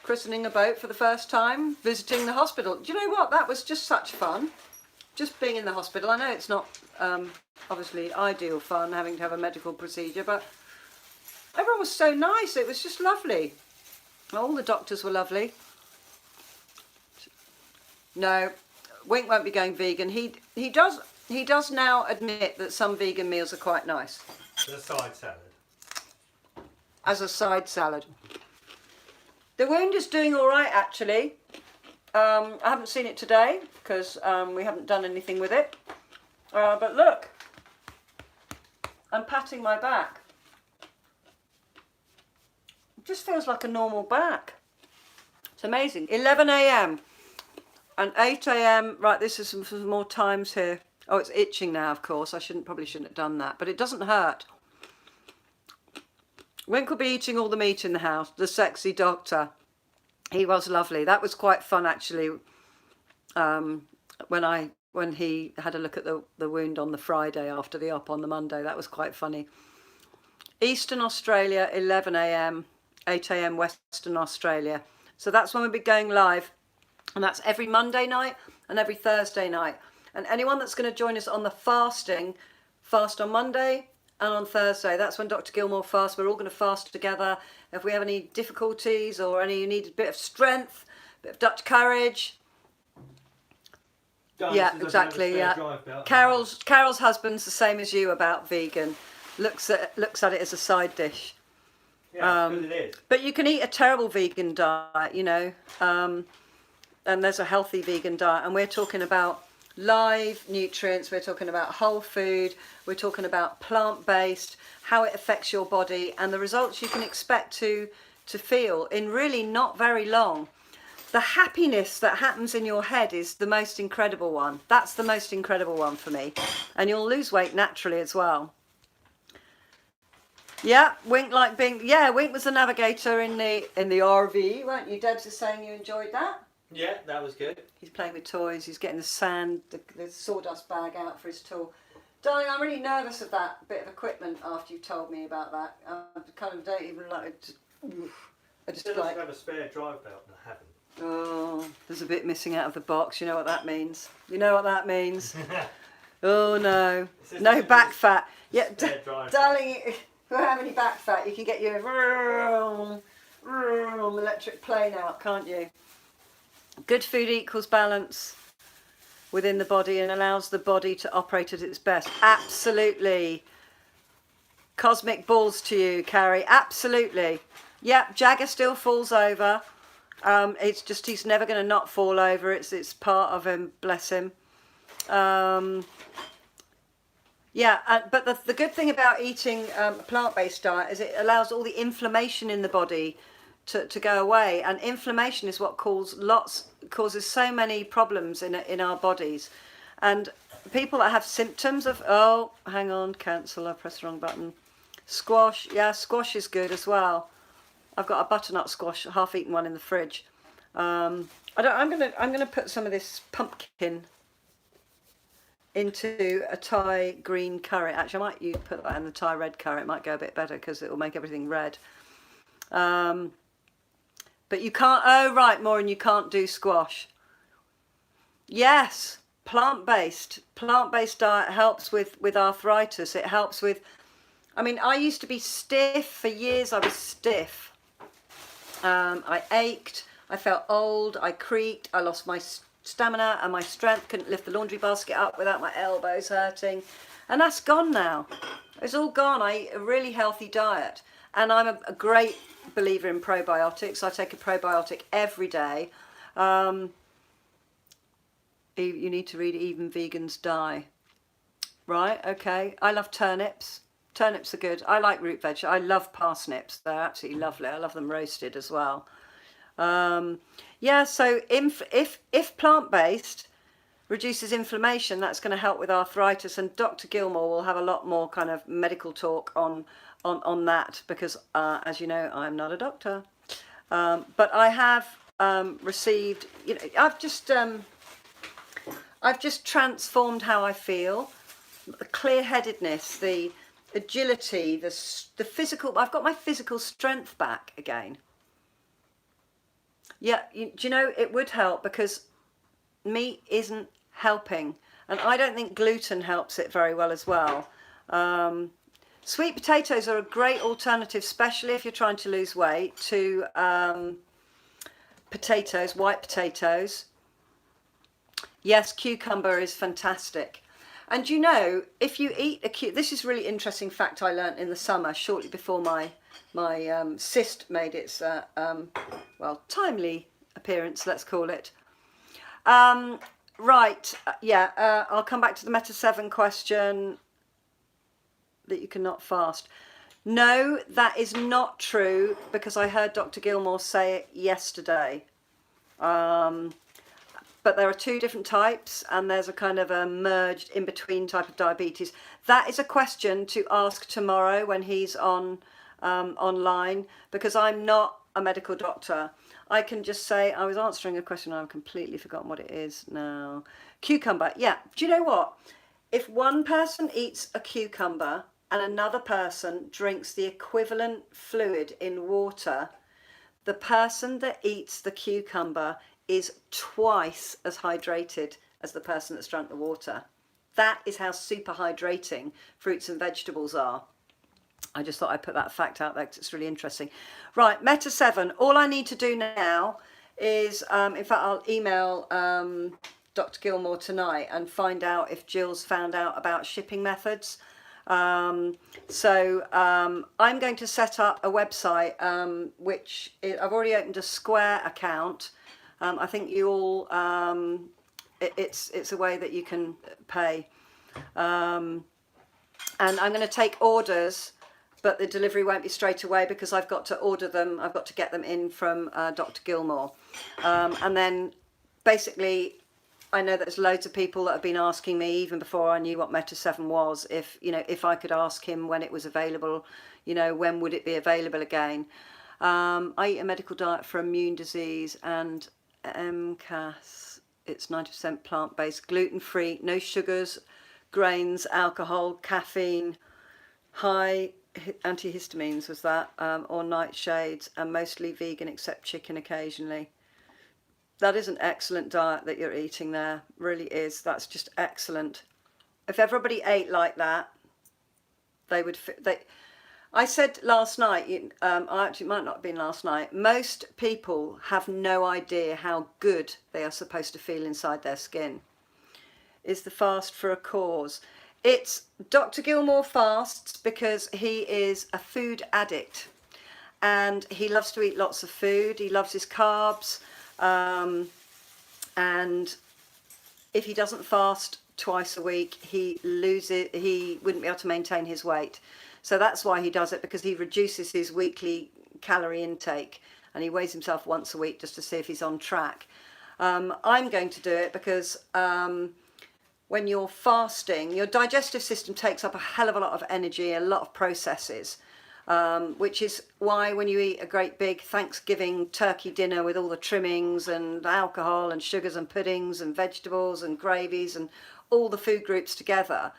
Christening a boat for the first time, visiting the hospital. Do you know what? That was just such fun. Just being in the hospital. I know it's not obviously ideal fun having to have a medical procedure, but everyone was so nice. It was just lovely. All the doctors were lovely. No, Wink won't be going vegan. He does now admit that some vegan meals are quite nice. The side salad. As a side salad. The wound is doing all right, actually. I haven't seen it today because we haven't done anything with it. But look, I'm patting my back. It just feels like a normal back. It's amazing. 11 a.m. and 8 a.m. Right, this is some more times here. Oh, it's itching now, of course. I probably shouldn't have done that, but it doesn't hurt. Wink will be eating all the meat in the house. The sexy doctor. He was lovely. That was quite fun, actually. When he had a look at the wound on the Friday after the op on the Monday, that was quite funny. Eastern Australia, 11 a.m, 8 a.m. Western Australia. So that's when we'll be going live, and that's every Monday night and every Thursday night. And anyone that's going to join us on the fast on Monday and on Thursday, that's when Dr. Gilmour fasts. We're all going to fast together. If we have any difficulties or you need a bit of strength, a bit of Dutch courage. Yeah, exactly. Yeah. Carol's husband's the same as you about vegan. Looks at it as a side dish. Yeah, it is. But you can eat a terrible vegan diet, you know, and there's a healthy vegan diet, and we're talking about live nutrients, we're talking about whole food, we're talking about plant-based, how it affects your body, and the results you can expect to feel in really not very long. The happiness that happens in your head is the most incredible one. That's the most incredible one for me. And you'll lose weight naturally as well. Yeah, Wink Wink was the navigator in the RV, weren't you? Debs is saying you enjoyed that. Yeah, that was good. He's playing with toys. He's getting the sawdust bag out for his tool. Darling, I'm really nervous of that bit of equipment after you told me about that. I kind of don't even like it. I just Still like. have a spare drive belt and I haven't. Oh, there's a bit missing out of the box. You know what that means. You know what that means. Oh no, no back fat. Yeah, darling, if you have any back fat, you can get your electric plane out, can't you? Good food equals balance within the body and allows the body to operate at its best. Absolutely. Cosmic balls to you, Carrie. Absolutely. Yep, Jagger still falls over. It's just he's never going to not fall over. It's part of him, bless him. But the good thing about eating a plant-based diet is it allows all the inflammation in the body to go away, and inflammation is what causes so many problems in our bodies. And people that have symptoms of, oh, hang on, cancel, I pressed the wrong button. Squash, yeah, squash is good as well. I've got a butternut squash, half-eaten one in the fridge. I'm gonna put some of this pumpkin into a Thai green curry. Actually, I might put that in the Thai red curry. It might go a bit better because it will make everything red. But you can't. Oh right, Maureen, you can't do squash. Yes, plant-based diet helps with arthritis. It helps with. I mean, I used to be stiff for years. I was stiff. I ached. I felt old. I creaked. I lost my stamina and my strength. Couldn't lift the laundry basket up without my elbows hurting. And that's gone now. It's all gone. I eat a really healthy diet. And I'm a great believer in probiotics. I take a probiotic every day. You need to read Even Vegans Die. Right, okay. I love turnips. Turnips are good. I like root veg. I love parsnips. They're absolutely lovely. I love them roasted as well. Yeah, so if plant-based reduces inflammation, that's going to help with arthritis, and Dr. Gilmour will have a lot more kind of medical talk on that, because as you know, I'm not a doctor, but I have received, you know, I've just transformed how I feel, the clear-headedness, the agility, the physical. I've got my physical strength back again. Yeah, do you know, it would help, because meat isn't helping, and I don't think gluten helps it very well as well. Sweet potatoes are a great alternative, especially if you're trying to lose weight, to potatoes, white potatoes. Yes, cucumber is fantastic. And you know, if you eat this is a really interesting fact I learnt in the summer, shortly before my cyst made its well, timely appearance, let's call it. Right, yeah, I'll come back to the Meta 7 question, that you cannot fast. No, that is not true, because I heard Dr. Gilmour say it yesterday. But there are two different types, and there's a kind of a merged in between type of diabetes. That is a question to ask tomorrow when he's on online, because I'm not a medical doctor. I can just say, I was answering a question, I've completely forgotten what it is now. Cucumber, yeah. Do you know what? If one person eats a cucumber and another person drinks the equivalent fluid in water, the person that eats the cucumber is twice as hydrated as the person that's drunk the water. That is how super hydrating fruits and vegetables are. I just thought I'd put that fact out there because it's really interesting. Right, Meta 7. All I need to do now is, in fact, I'll email Dr. Gilmour tonight and find out if Jill's found out about shipping methods. So I'm going to set up a website, which I've already opened a Square account. I think you all, it's a way that you can pay. And I'm going to take orders, but the delivery won't be straight away, because I've got to order them. I've got to get them in from Dr. Gilmour. And then basically, I know that there's loads of people that have been asking me, even before I knew what Meta 7 was, if, you know, if I could ask him when it was available, you know, when would it be available again. I eat a medical diet for immune disease and MCAS. It's 90% plant-based, gluten-free, no sugars, grains, alcohol, caffeine, high antihistamines, was that, or nightshades, and mostly vegan except chicken occasionally. That is an excellent diet that you're eating there, really is. That's just excellent. If everybody ate like that, they would. I said last night, actually it might not have been last night, most people have no idea how good they are supposed to feel inside their skin. Is the fast for a cause? It's Dr. Gilmour fasts because he is a food addict, and he loves to eat lots of food. He loves his carbs. And if he doesn't fast twice a week, he wouldn't be able to maintain his weight. So that's why he does it, because he reduces his weekly calorie intake, and he weighs himself once a week just to see if he's on track. I'm going to do it because when you're fasting, your digestive system takes up a hell of a lot of energy, a lot of processes. Which is why when you eat a great big Thanksgiving turkey dinner with all the trimmings and alcohol and sugars and puddings and vegetables and gravies and all the food groups together,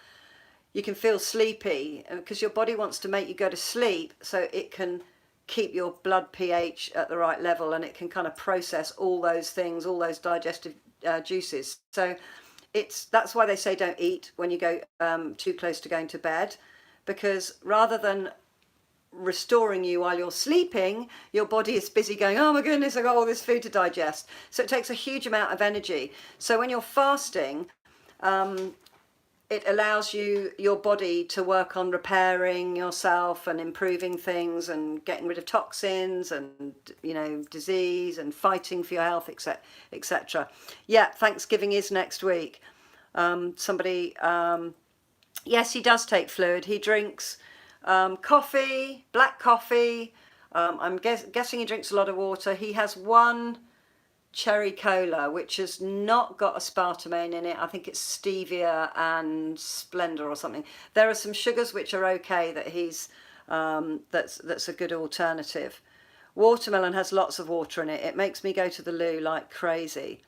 you can feel sleepy, because your body wants to make you go to sleep so it can keep your blood pH at the right level, and it can kind of process all those things, all those digestive juices. So that's why they say don't eat when you go too close to going to bed, because rather than restoring you while you're sleeping, your body is busy going, oh my goodness, I've got all this food to digest. So it takes a huge amount of energy. So when you're fasting, it allows your body to work on repairing yourself and improving things and getting rid of toxins and, you know, disease and fighting for your health, etc. Yeah, Thanksgiving is next week. Yes, he does take fluid. He drinks Coffee, black coffee. I'm guessing he drinks a lot of water. He has one cherry cola which has not got aspartame in it. I think it's stevia and Splenda or something. There are some sugars which are okay that he's that's a good alternative. Watermelon has lots of water in it. It makes me go to the loo like crazy.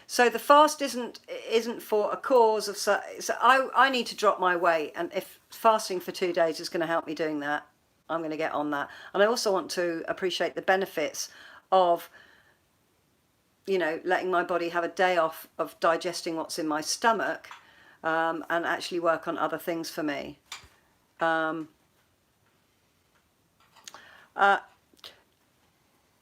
So the fast isn't for a cause of, so I need to drop my weight, and if fasting for 2 days is going to help me doing that, I'm going to get on that. And I also want to appreciate the benefits of, you know, letting my body have a day off of digesting what's in my stomach, and actually work on other things for me.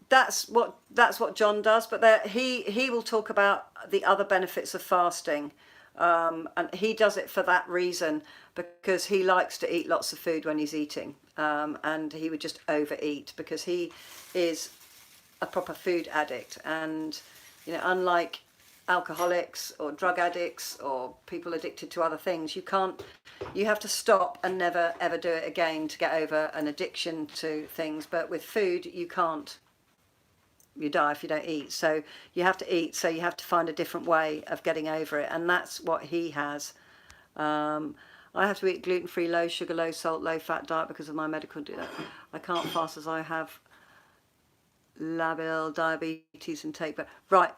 That's what John does, but he will talk about the other benefits of fasting, and he does it for that reason, because he likes to eat lots of food when he's eating, and he would just overeat because he is a proper food addict. And you know, unlike alcoholics or drug addicts or people addicted to other things, you have to stop and never ever do it again to get over an addiction to things. But with food, you can't. You die if you don't eat. So you have to eat, so you have to find a different way of getting over it, and that's what he has. I have to eat gluten-free, low sugar, low salt, low fat diet because of my medical. I can't fast as I have labil diabetes and take. But right,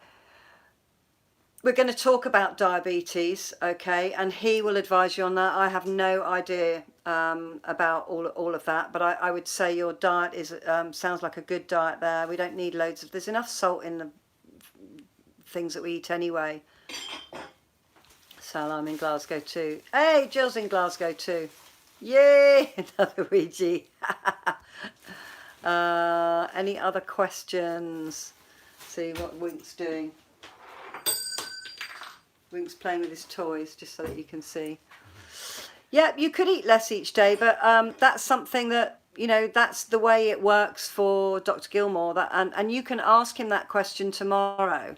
we're going to talk about diabetes, okay, and he will advise you on that. I have no idea about all of that, but I would say your diet is sounds like a good diet there. We don't need loads of, there's enough salt in the things that we eat anyway. Sal, I'm in Glasgow too. Hey, Jill's in Glasgow too. Yay, another Ouija. Any other questions? See what Wink's doing. Wink's playing with his toys, just so that you can see. Yeah, you could eat less each day, but that's something that, you know, that's the way it works for Dr. Gilmour. And you can ask him that question tomorrow.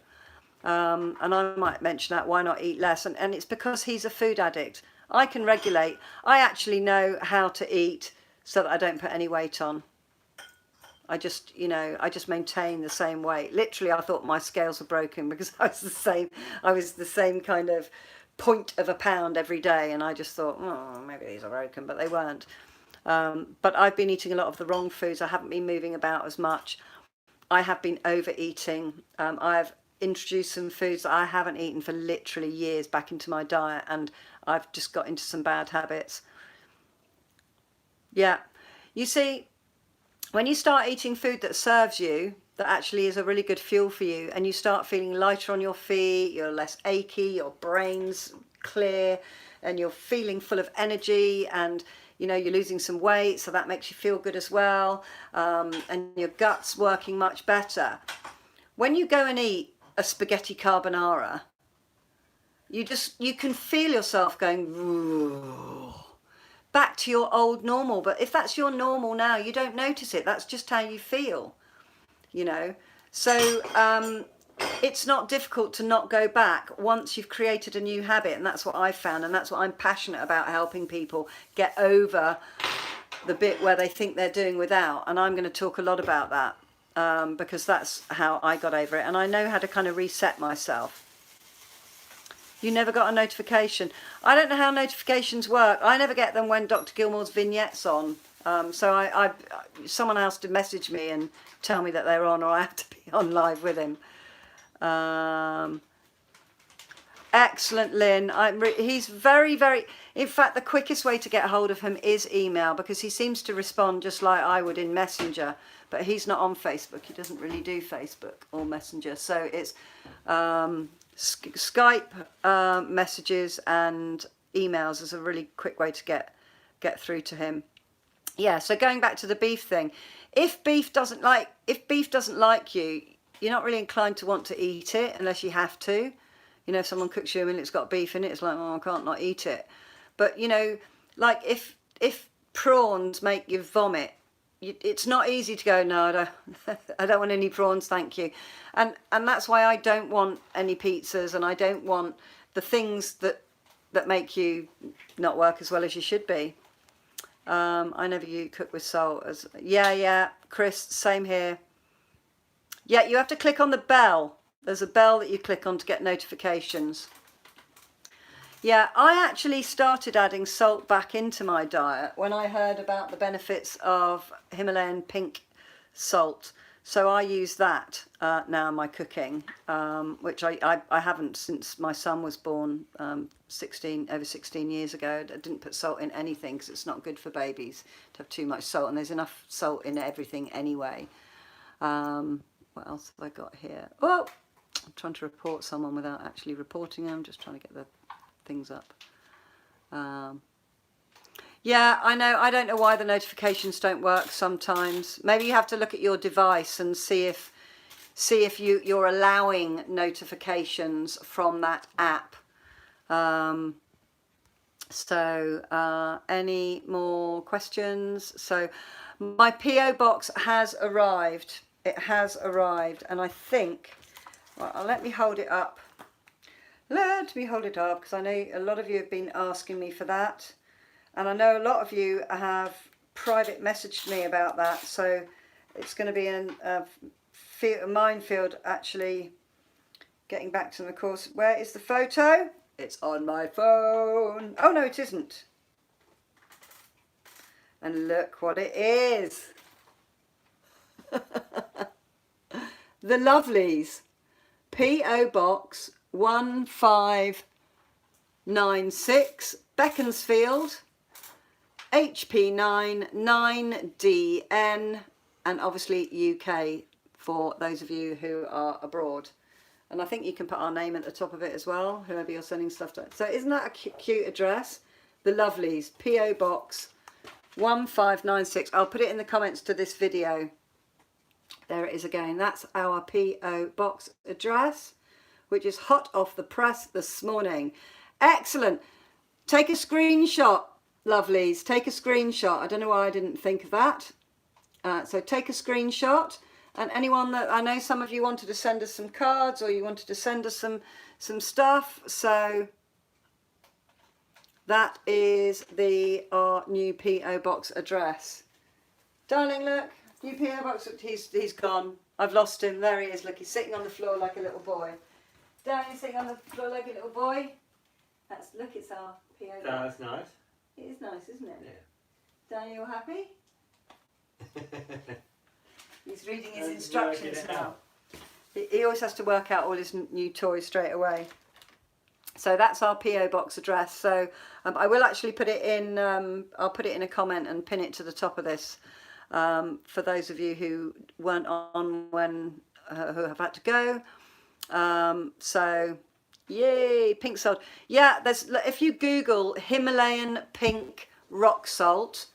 And I might mention that, why not eat less? And it's because he's a food addict. I can regulate. I actually know how to eat so that I don't put any weight on. I just maintain the same weight. Literally, I thought my scales were broken because I was the same kind of 0.1 pound every day, and I just thought, oh, maybe these are broken, but they weren't. But I've been eating a lot of the wrong foods. I haven't been moving about as much. I have been overeating. I've introduced some foods that I haven't eaten for literally years back into my diet, and I've just got into some bad habits. Yeah, you see, when you start eating food that serves you, that actually is a really good fuel for you, and you start feeling lighter on your feet, you're less achy, your brain's clear, and you're feeling full of energy, and you know, you're losing some weight, so that makes you feel good as well, and your gut's working much better. When you go and eat a spaghetti carbonara, you can feel yourself going, ooh, back to your old normal. But if that's your normal now, you don't notice it. That's just how you feel, you know. So it's not difficult to not go back once you've created a new habit, and that's what I've found, and that's what I'm passionate about, helping people get over the bit where they think they're doing without. And I'm going to talk a lot about that, because that's how I got over it, and I know how to kind of reset myself. You never got a notification. I don't know how notifications work. I never get them when Dr. Gilmour's vignettes on. So someone has to message me and tell me that they're on, or I have to be on live with him. Excellent, Lynn. He's very, very... In fact, the quickest way to get hold of him is email, because he seems to respond just like I would in Messenger. But he's not on Facebook. He doesn't really do Facebook or Messenger. So it's... Skype messages and emails is a really quick way to get through to him. Yeah, so going back to the beef thing, if beef doesn't like you, you're not really inclined to want to eat it unless you have to. You know, if someone cooks you a meal and it's got beef in it, it's like, oh, I can't not eat it. But you know, like if prawns make you vomit, it's not easy to go, no, I don't want any prawns, thank you. And that's why I don't want any pizzas, and I don't want the things that make you not work as well as you should be. I never cook with salt. Yeah, Chris, same here. Yeah, you have to click on the bell. There's a bell that you click on to get notifications. Yeah, I actually started adding salt back into my diet when I heard about the benefits of Himalayan pink salt. So I use that now in my cooking, which I haven't since my son was born over 16 years ago. I didn't put salt in anything because it's not good for babies to have too much salt, and there's enough salt in everything anyway. What else have I got here? Oh, I'm trying to report someone without actually reporting them. Just trying to get the things up. Yeah, I know. I don't know why the notifications don't work sometimes. Maybe you have to look at your device and see if you're allowing notifications from that app. Any more questions? So my PO box has arrived. It has arrived, and I think, well, let me hold it up. Let me hold it up because I know a lot of you have been asking me for that. And I know a lot of you have private messaged me about that. So it's going to be a minefield actually getting back to them, of course. Where is the photo? It's on my phone. Oh, no, it isn't. And look what it is. The Lovelies. P.O. Box 1596, Beaconsfield, HP9 9DN, and obviously UK for those of you who are abroad. And I think you can put our name at the top of it as well, whoever you're sending stuff to. So isn't that a cute address? The Lovelies, PO Box 1596. I'll put it in the comments to this video. There it is again. That's our PO Box address, which is hot off the press this morning. Excellent. Take a screenshot, Lovelies. Take a screenshot. I don't know why I didn't think of that. So take a screenshot. And anyone that, I know some of you wanted to send us some cards or you wanted to send us some stuff. So that is our new PO Box address. Darling, look. New PO Box. He's gone. I've lost him. There he is. Look, he's sitting on the floor like a little boy. Daniel's sitting on the floor like a little boy. Look, it's our PO Box. That's nice. It is nice, isn't it? Yeah. Daniel, happy? He's reading his instructions now. He always has to work out all his new toys straight away. So that's our PO Box address. So I will actually put it in. I'll put it in a comment and pin it to the top of this for those of you who weren't on when who have had to go. So yay, pink salt. Yeah, if you Google Himalayan pink rock salt,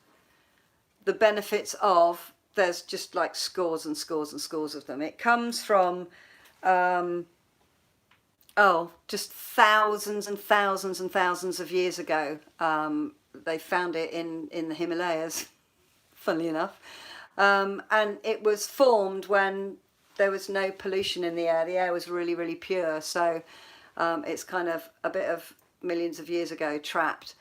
the benefits of, there's just like scores and scores and scores of them. It comes from just thousands and thousands and thousands of years ago. They found it in the Himalayas, funnily enough, and it was formed when there was no pollution in the air. The air was really, really pure. So it's kind of a bit of millions of years ago trapped.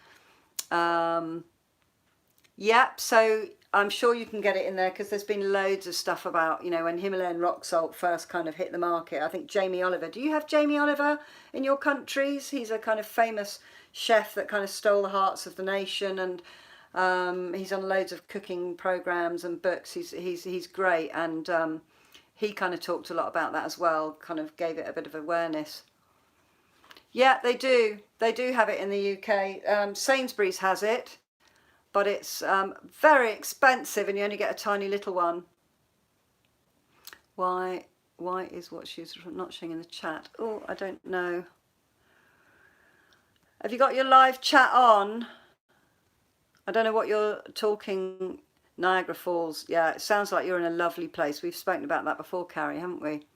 Yep, so I'm sure you can get it in there because there's been loads of stuff about, when Himalayan rock salt first kind of hit the market. I think Jamie Oliver, do you have Jamie Oliver in your countries? He's a kind of famous chef that kind of stole the hearts of the nation, and he's on loads of cooking programs and books. He's great, and he kind of talked a lot about that as well, kind of gave it a bit of awareness. Yeah, they do have it in the UK. Sainsbury's has it, but it's very expensive and you only get a tiny little one. Why is what she's not showing in the chat? Oh, I don't know. Have you got your live chat on? I don't know what you're talking. Niagara Falls. Yeah, it sounds like you're in a lovely place. We've spoken about that before, Carrie, haven't we?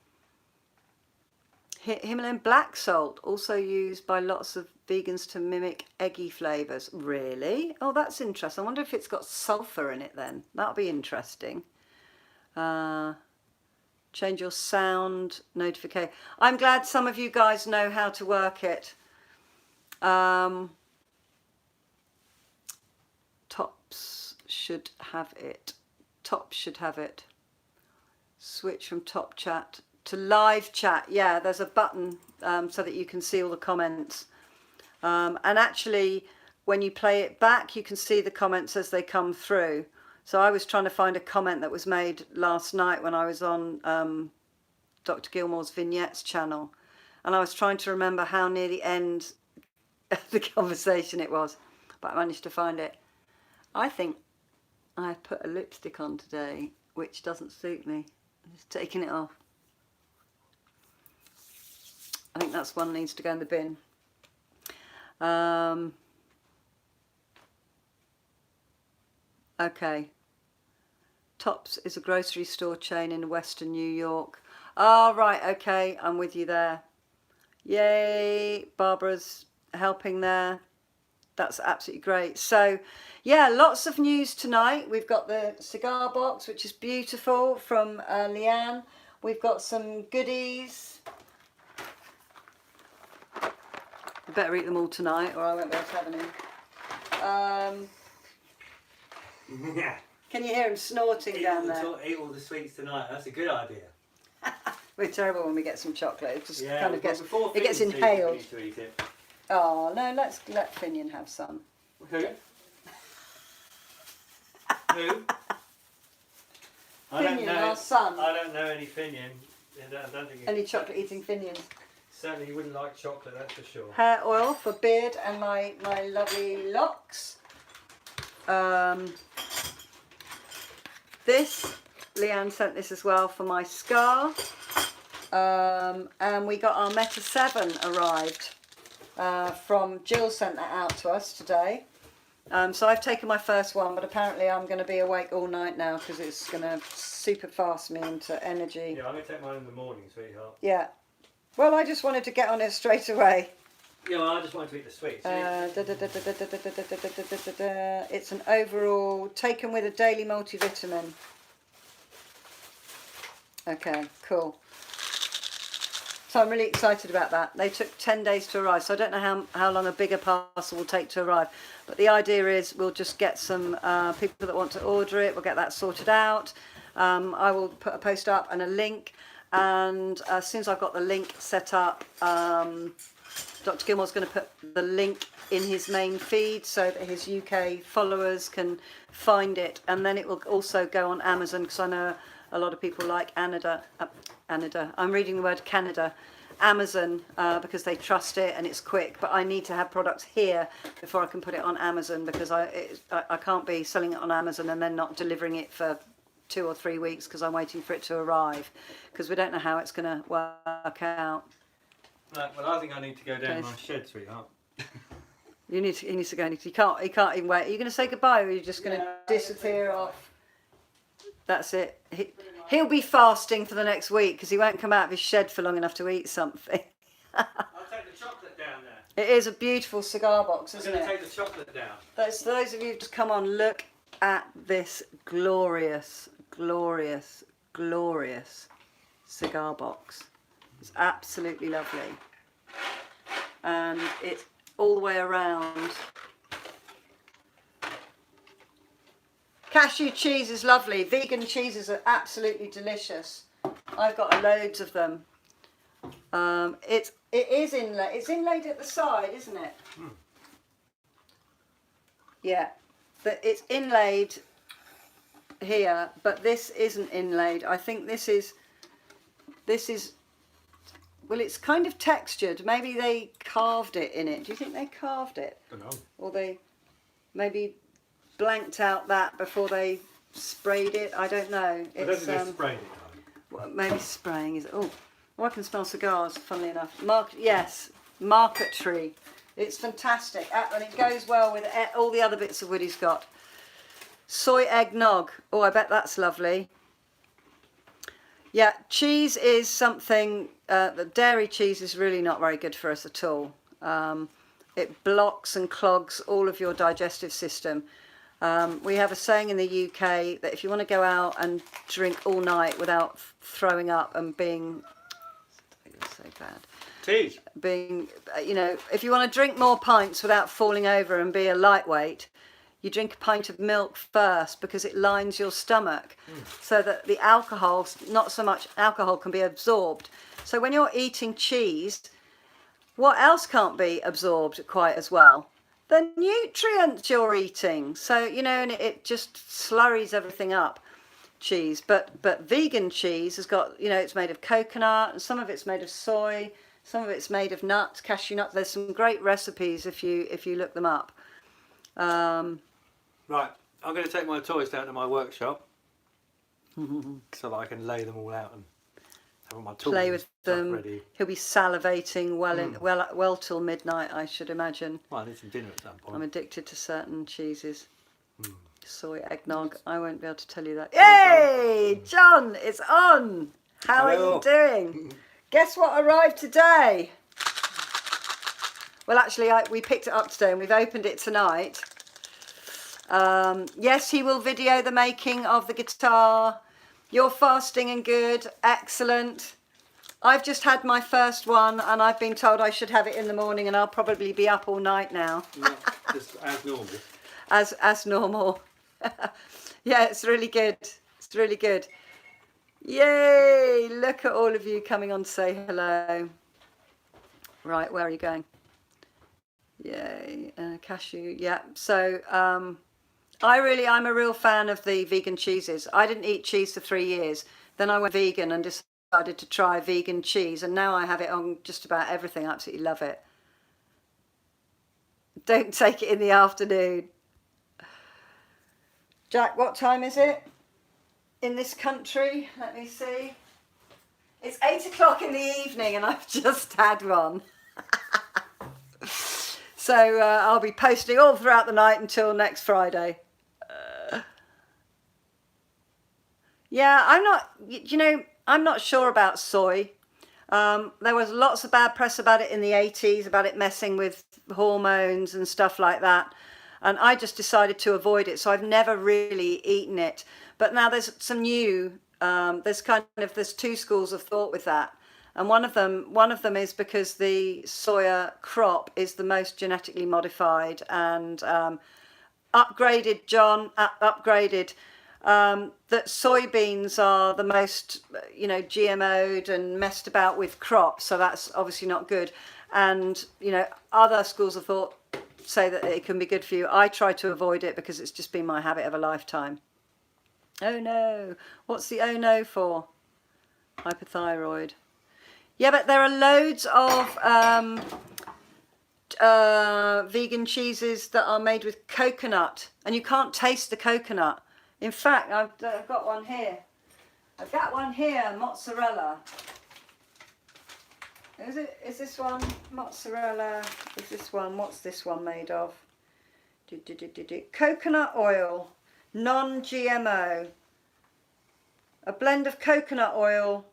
Himalayan black salt, also used by lots of vegans to mimic eggy flavours. Really? Oh, that's interesting. I wonder if it's got sulphur in it then. That'll be interesting. Change your sound notification. I'm glad some of you guys know how to work it. Tops should have it. Top should have it. Switch from top chat to live chat. Yeah, there's a button so that you can see all the comments. And actually, when you play it back, you can see the comments as they come through. So I was trying to find a comment that was made last night when I was on Dr. Gilmour's Vignettes channel. And I was trying to remember how near the end of the conversation it was. But I managed to find it. I think I put a lipstick on today, which doesn't suit me. I'm just taking it off. I think that's one that needs to go in the bin. Okay. Tops is a grocery store chain in Western New York. Oh, right, okay, I'm with you there. Yay, Barbara's helping there. That's absolutely great. So, yeah, lots of news tonight. We've got the cigar box, which is beautiful, from Leanne. We've got some goodies. I better eat them all tonight, or I won't be able to have any. Can you hear him snorting down there? Eat all the sweets tonight. That's a good idea. We're terrible when we get some chocolate. It just kind of gets Finian inhaled. to eat it. Oh no, let's let Finian have some. Who? Who? Finian, our son. I don't know any Finian. I don't think Any chocolate eating Finians. Certainly he wouldn't like chocolate, that's for sure. Hair oil for beard and my lovely locks. This, Leanne sent this as well for my scar. And we got our Meta 7 arrived from Jill, sent that out to us today. So I've taken my first one, but apparently I'm going to be awake all night now because it's going to super fast me into energy. Yeah, I'm going to take mine in the morning, sweetheart. Yeah. Well, I just wanted to get on it straight away. Yeah, well, I just wanted to eat the sweets. It's an overall taken with a daily multivitamin. Okay, cool. So I'm really excited about that. They took 10 days to arrive, so I don't know how long a bigger parcel will take to arrive. But the idea is we'll just get some people that want to order it. We'll get that sorted out. I will put a post up and a link. And as soon as I've got the link set up, Dr. Gilmour's going to put the link in his main feed so that his UK followers can find it. And then it will also go on Amazon, because I know a lot of people like Canada. I'm reading the word Canada. Amazon, because they trust it and it's quick. But I need to have products here before I can put it on Amazon, because I can't be selling it on Amazon and then not delivering it for 2 or 3 weeks because I'm waiting for it to arrive, because we don't know how it's going to work out. Right, well, I think I need to go down my shed, sweetheart. He needs to go. He can't even wait. Are you going to say goodbye, or are you just going to disappear off? That's it. He'll be fasting for the next week because he won't come out of his shed for long enough to eat something. I'll take the chocolate down there. It is a beautiful cigar box, isn't it? I'm going to take the chocolate down. Those of you who just come on, look at this glorious, glorious, glorious cigar box. It's absolutely lovely. And it's all the way around. Cashew cheese is lovely. Vegan cheeses are absolutely delicious. I've got loads of them. It is inlaid. It's inlaid at the side, isn't it? Hmm. Yeah, but it's inlaid here, but this isn't inlaid. I think this is. Well, it's kind of textured. Maybe they carved it in it. Do you think they carved it? I don't know. Or they maybe blanked out that before they sprayed it? I don't know. I don't think they sprayed it. Well, maybe spraying is. Oh, I can smell cigars. Funnily enough, marquetry. It's fantastic, and it goes well with all the other bits of wood he's got. Soy eggnog. Oh, I bet that's lovely. Yeah, cheese is something, the dairy cheese is really not very good for us at all. It blocks and clogs all of your digestive system. We have a saying in the UK that if you want to go out and drink all night without throwing up and being, so bad. Tea. Being, if you want to drink more pints without falling over and be a lightweight, you drink a pint of milk first because it lines your stomach so that the alcohol, not so much alcohol, can be absorbed. So when you're eating cheese, what else can't be absorbed quite as well? The nutrients you're eating. So, you know, and it just slurries everything up, cheese. But vegan cheese has got, you know, it's made of coconut, and some of it's made of soy, some of it's made of nuts, cashew nuts. There's some great recipes if you look them up. Right, I'm going to take my toys down to my workshop so that I can lay them all out and have all my tools Play with them. ready. He'll be salivating well till midnight, I should imagine. Well, I need some dinner at some point. I'm addicted to certain cheeses. Soy eggnog. I won't be able to tell you that. Yay! John, it's on. How Hello. are you doing? Guess what arrived today? Well, actually, we picked it up today and we've opened it tonight. Yes, he will video the making of the guitar. You're fasting and good. Excellent. I've just had my first one and I've been told I should have it in the morning, and I'll probably be up all night now. Yeah, just as normal. As normal. Yeah, it's really good. It's really good. Yay! Look at all of you coming on to say hello. Right, where are you going? Yay, cashew. Yeah. So I'm a real fan of the vegan cheeses. I didn't eat cheese for 3 years. Then I went vegan and decided to try vegan cheese, and now I have it on just about everything. I absolutely love it. Don't take it in the afternoon. Jack, what time is it in this country? Let me see. It's 8 o'clock in the evening and I've just had one. So I'll be posting all throughout the night until next Friday. Yeah, I'm not sure about soy. There was lots of bad press about it in the 80s, about it messing with hormones and stuff like that. And I just decided to avoid it. So I've never really eaten it. But now there's some new, there's two schools of thought with that. And one of them is because the soya crop is the most genetically modified and upgraded, John, upgraded. That soybeans are the most, GMO'd and messed about with crops. So that's obviously not good. And, other schools of thought say that it can be good for you. I try to avoid it because it's just been my habit of a lifetime. Oh no. What's the oh no for? Hypothyroid. Yeah, but there are loads of vegan cheeses that are made with coconut, and you can't taste the coconut. In fact, I've got one here. I've got one here, mozzarella. Is this one mozzarella? Is this one? What's this one made of? Coconut oil, non-GMO. A blend of coconut oil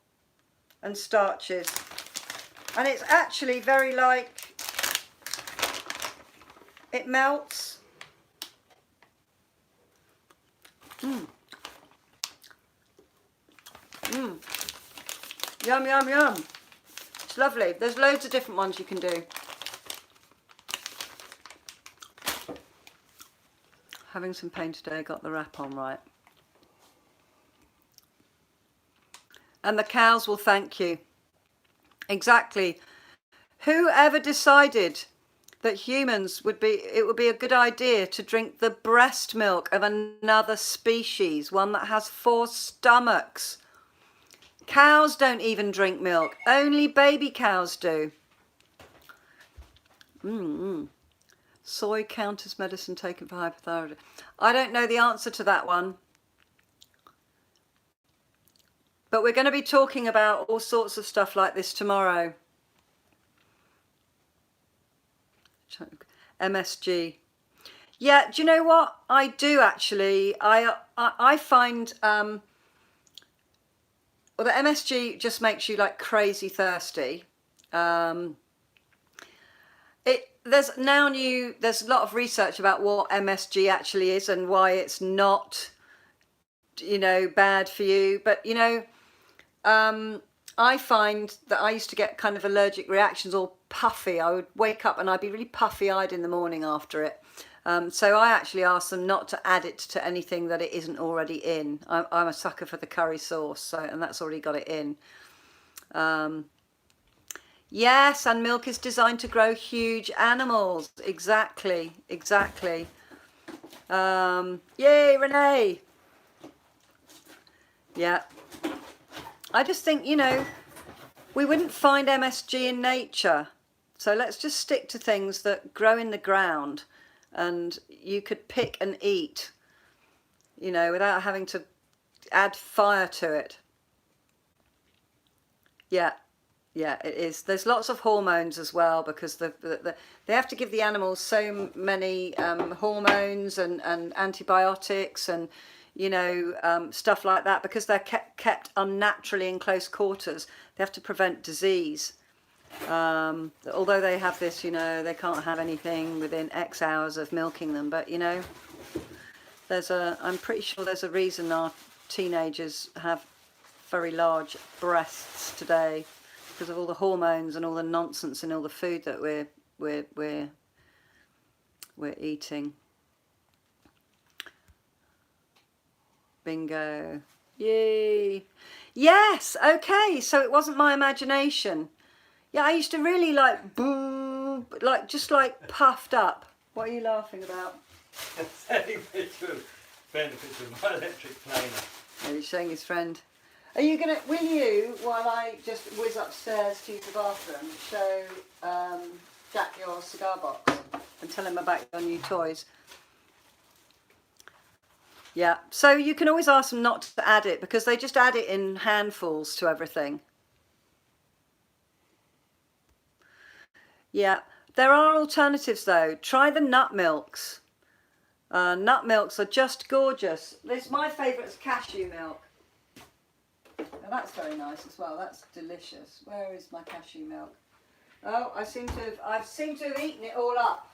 and starches. And it's actually very like, it melts. Yum, yum, yum. It's lovely. There's loads of different ones you can do. Having some pain today, got the wrap on right. And the cows will thank you. Exactly. Whoever decided that it would be a good idea to drink the breast milk of another species, one that has 4 stomachs? Cows don't even drink milk. Only baby cows do. Soy counters medicine taken for hypothyroidism. I don't know the answer to that one. But we're going to be talking about all sorts of stuff like this tomorrow. MSG. Yeah, do you know what? I do actually. I find... Well, the MSG just makes you like crazy thirsty. There's a lot of research about what MSG actually is and why it's not, bad for you. But, I find that I used to get kind of allergic reactions, all puffy. I would wake up and I'd be really puffy-eyed in the morning after it. So I actually asked them not to add it to anything that it isn't already in. I'm a sucker for the curry sauce, so, and that's already got it in. Yes, and milk is designed to grow huge animals. Exactly, exactly. Yay, Renee. Yeah. I just think, you know, we wouldn't find MSG in nature. So let's just stick to things that grow in the ground and you could pick and eat, you know, without having to add fire to it. Yeah, yeah, it is. There's lots of hormones as well because they have to give the animals so many hormones and antibiotics and, you know, stuff like that because they're kept unnaturally in close quarters. They have to prevent disease. Although they have this, you know, they can't have anything within X hours of milking them, but you know, I'm pretty sure there's a reason our teenagers have very large breasts today because of all the hormones and all the nonsense and all the food that we're eating. Bingo. Yay. Yes, okay, so it wasn't my imagination. Yeah, I used to really like boo, like just like puffed up. What are you laughing about? Sending picture of benefits of my electric planer. Oh, he's showing his friend. Are you gonna? Will you, while I just whiz upstairs to the bathroom, show Jack your cigar box and tell him about your new toys? Yeah. So you can always ask them not to add it because they just add it in handfuls to everything. Yeah, there are alternatives though. Try the nut milks. Nut milks are just gorgeous. My favourite is cashew milk. Now that's very nice as well. That's delicious. Where is my cashew milk? Oh, I seem to have eaten it all up.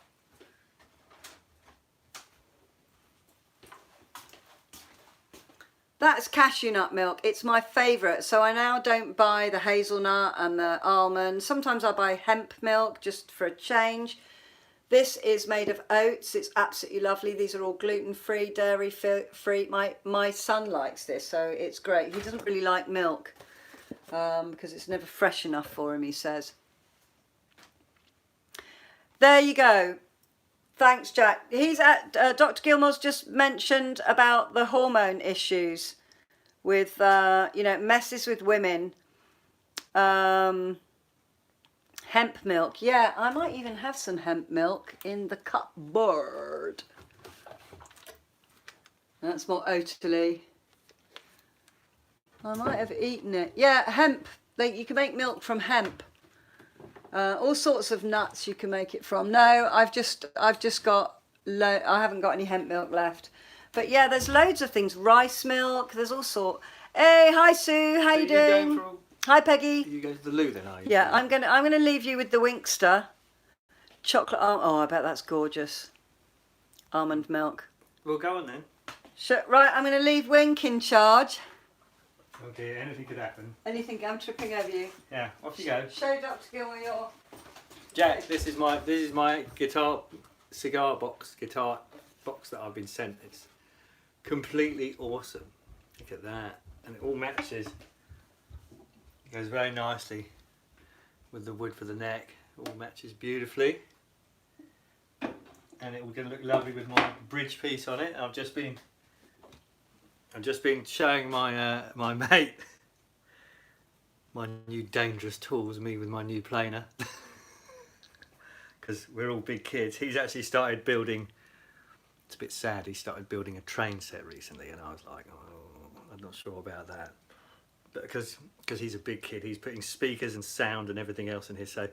That's cashew nut milk. It's my favourite. So I now don't buy the hazelnut and the almond. Sometimes I buy hemp milk just for a change. This is made of oats. It's absolutely lovely. These are all gluten-free, dairy-free. My son likes this, so it's great. He doesn't really like milk because it's never fresh enough for him, he says. There you go. Thanks, Jack. He's at Dr. Gilmour's just mentioned about the hormone issues with, you know, messes with women. Hemp milk. Yeah, I might even have some hemp milk in the cupboard. That's more oatly. I might have eaten it. Yeah, hemp. You can make milk from hemp. All sorts of nuts you can make it from. No, I've just got I haven't got any hemp milk left. But yeah, there's loads of things. Rice milk. There's all sorts. Hey, hi Sue. How you doing? Hi Peggy. You go to the loo then, are you? Yeah, I'm gonna leave you with the Winkster chocolate. Oh, I bet that's gorgeous. Almond milk. Well, go on then. Right, I'm gonna leave Wink in charge. Oh dear, anything could happen. Anything? I'm tripping over you. Yeah, off you go. Show Dr. Gilmour your. Jack, this is my guitar box that I've been sent. It's completely awesome. Look at that, and it all matches. It goes very nicely with the wood for the neck. It all matches beautifully, and it will look lovely with my bridge piece on it. I've just been showing my my mate my new dangerous tools. Me with my new planer. Because we're all big kids. He's actually started building, it's a bit sad, he started building a train set recently and I was like, oh, I'm not sure about that. But because he's a big kid, he's putting speakers and sound and everything else in his, so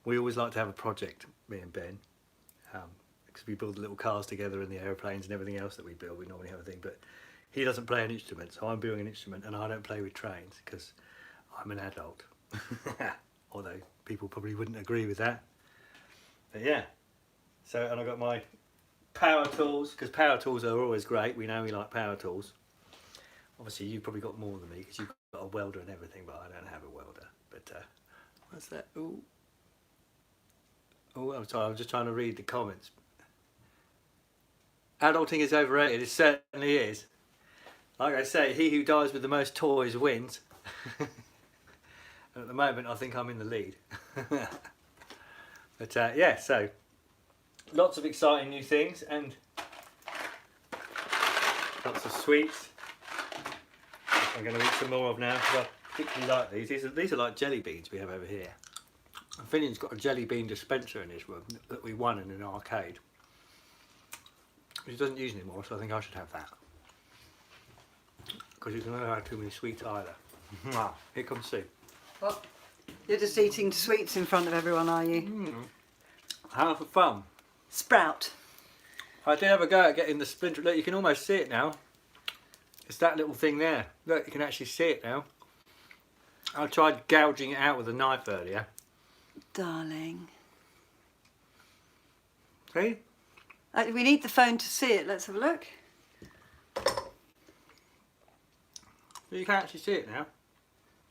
we always like to have a project, me and Ben, because we build the little cars together and the aeroplanes and everything else that we build, we normally have a thing, but he doesn't play an instrument, so I'm building an instrument and I don't play with trains because I'm an adult. Although people probably wouldn't agree with that. But yeah, so, and I've got my power tools, because power tools are always great. We know we like power tools. Obviously you've probably got more than me because you've got a welder and everything, but I don't have a welder. But what's that? Oh, I'm sorry, I'm just trying to read the comments. adulting is overrated. It certainly is. Like I say, he who dies with the most toys wins. And at the moment, I think I'm in the lead. But yeah, so lots of exciting new things and lots of sweets. I'm going to eat some more of now because I particularly like these. These are like jelly beans we have over here. And Finian's got a jelly bean dispenser in his room that we won in an arcade, which he doesn't use anymore, so I think I should have that. Because you can never have too many sweets either. Wow, here comes Sue. What? You're just eating sweets in front of everyone, are you? How for fun. Sprout. I did have a go at getting the splinter. Look, you can almost see it now. It's that little thing there. Look, you can actually see it now. I tried gouging it out with a knife earlier. Darling. See? We need the phone to see it. Let's have a look. You can actually see it now.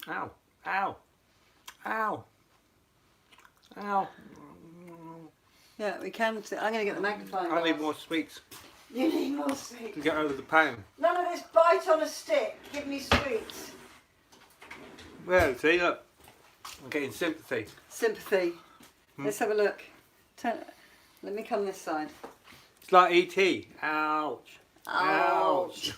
Ow. Ow. Ow. Ow. Yeah, we can see. I'm going to get the magnifying glass. I need more sweets You need more sweets. to get over the pain. None of this bite on a stick. Give me sweets. Well, see, look. I'm getting sympathy. Sympathy. Let's have a look. Let me come this side. It's like E.T. Ouch. Ouch.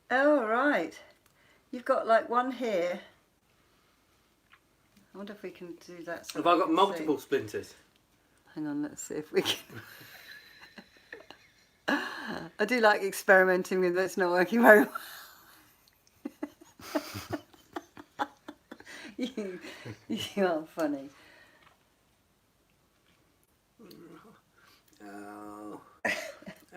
Oh, right. You've got like one here. I wonder if we can do that. So Have I we got can multiple see. splinters? Hang on, let's see if we can. I do like experimenting with it. It's not working very well. You are funny. Oh.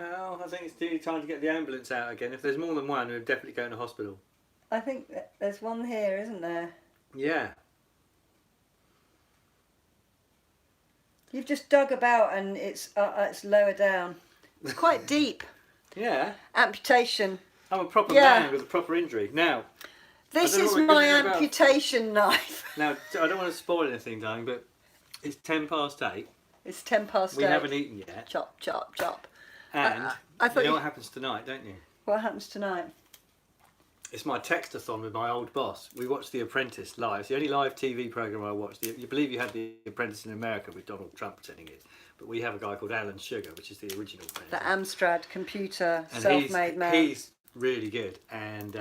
Oh, I think it's nearly time to get the ambulance out again. If there's more than one, we're definitely going to hospital. I think there's one here, isn't there? Yeah. You've just dug about and it's lower down. It's quite deep. Yeah. Amputation. I'm a proper Yeah. man with a proper injury. Now, This I don't know is what we're my gonna do about- amputation knife. now I don't want to spoil anything, darling, but it's 8:10. It's 10 past 8. We haven't eaten yet. Chop, chop, chop. And I thought you know you- what happens tonight, don't you? What happens tonight? It's my textathon with my old boss. We watched The Apprentice live. It's the only live TV programme I watched. You believe you had The Apprentice in America with Donald Trump presenting it. But we have a guy called Alan Sugar, which is the original Apprentice. The Amstrad computer, And self-made man. He's really good. And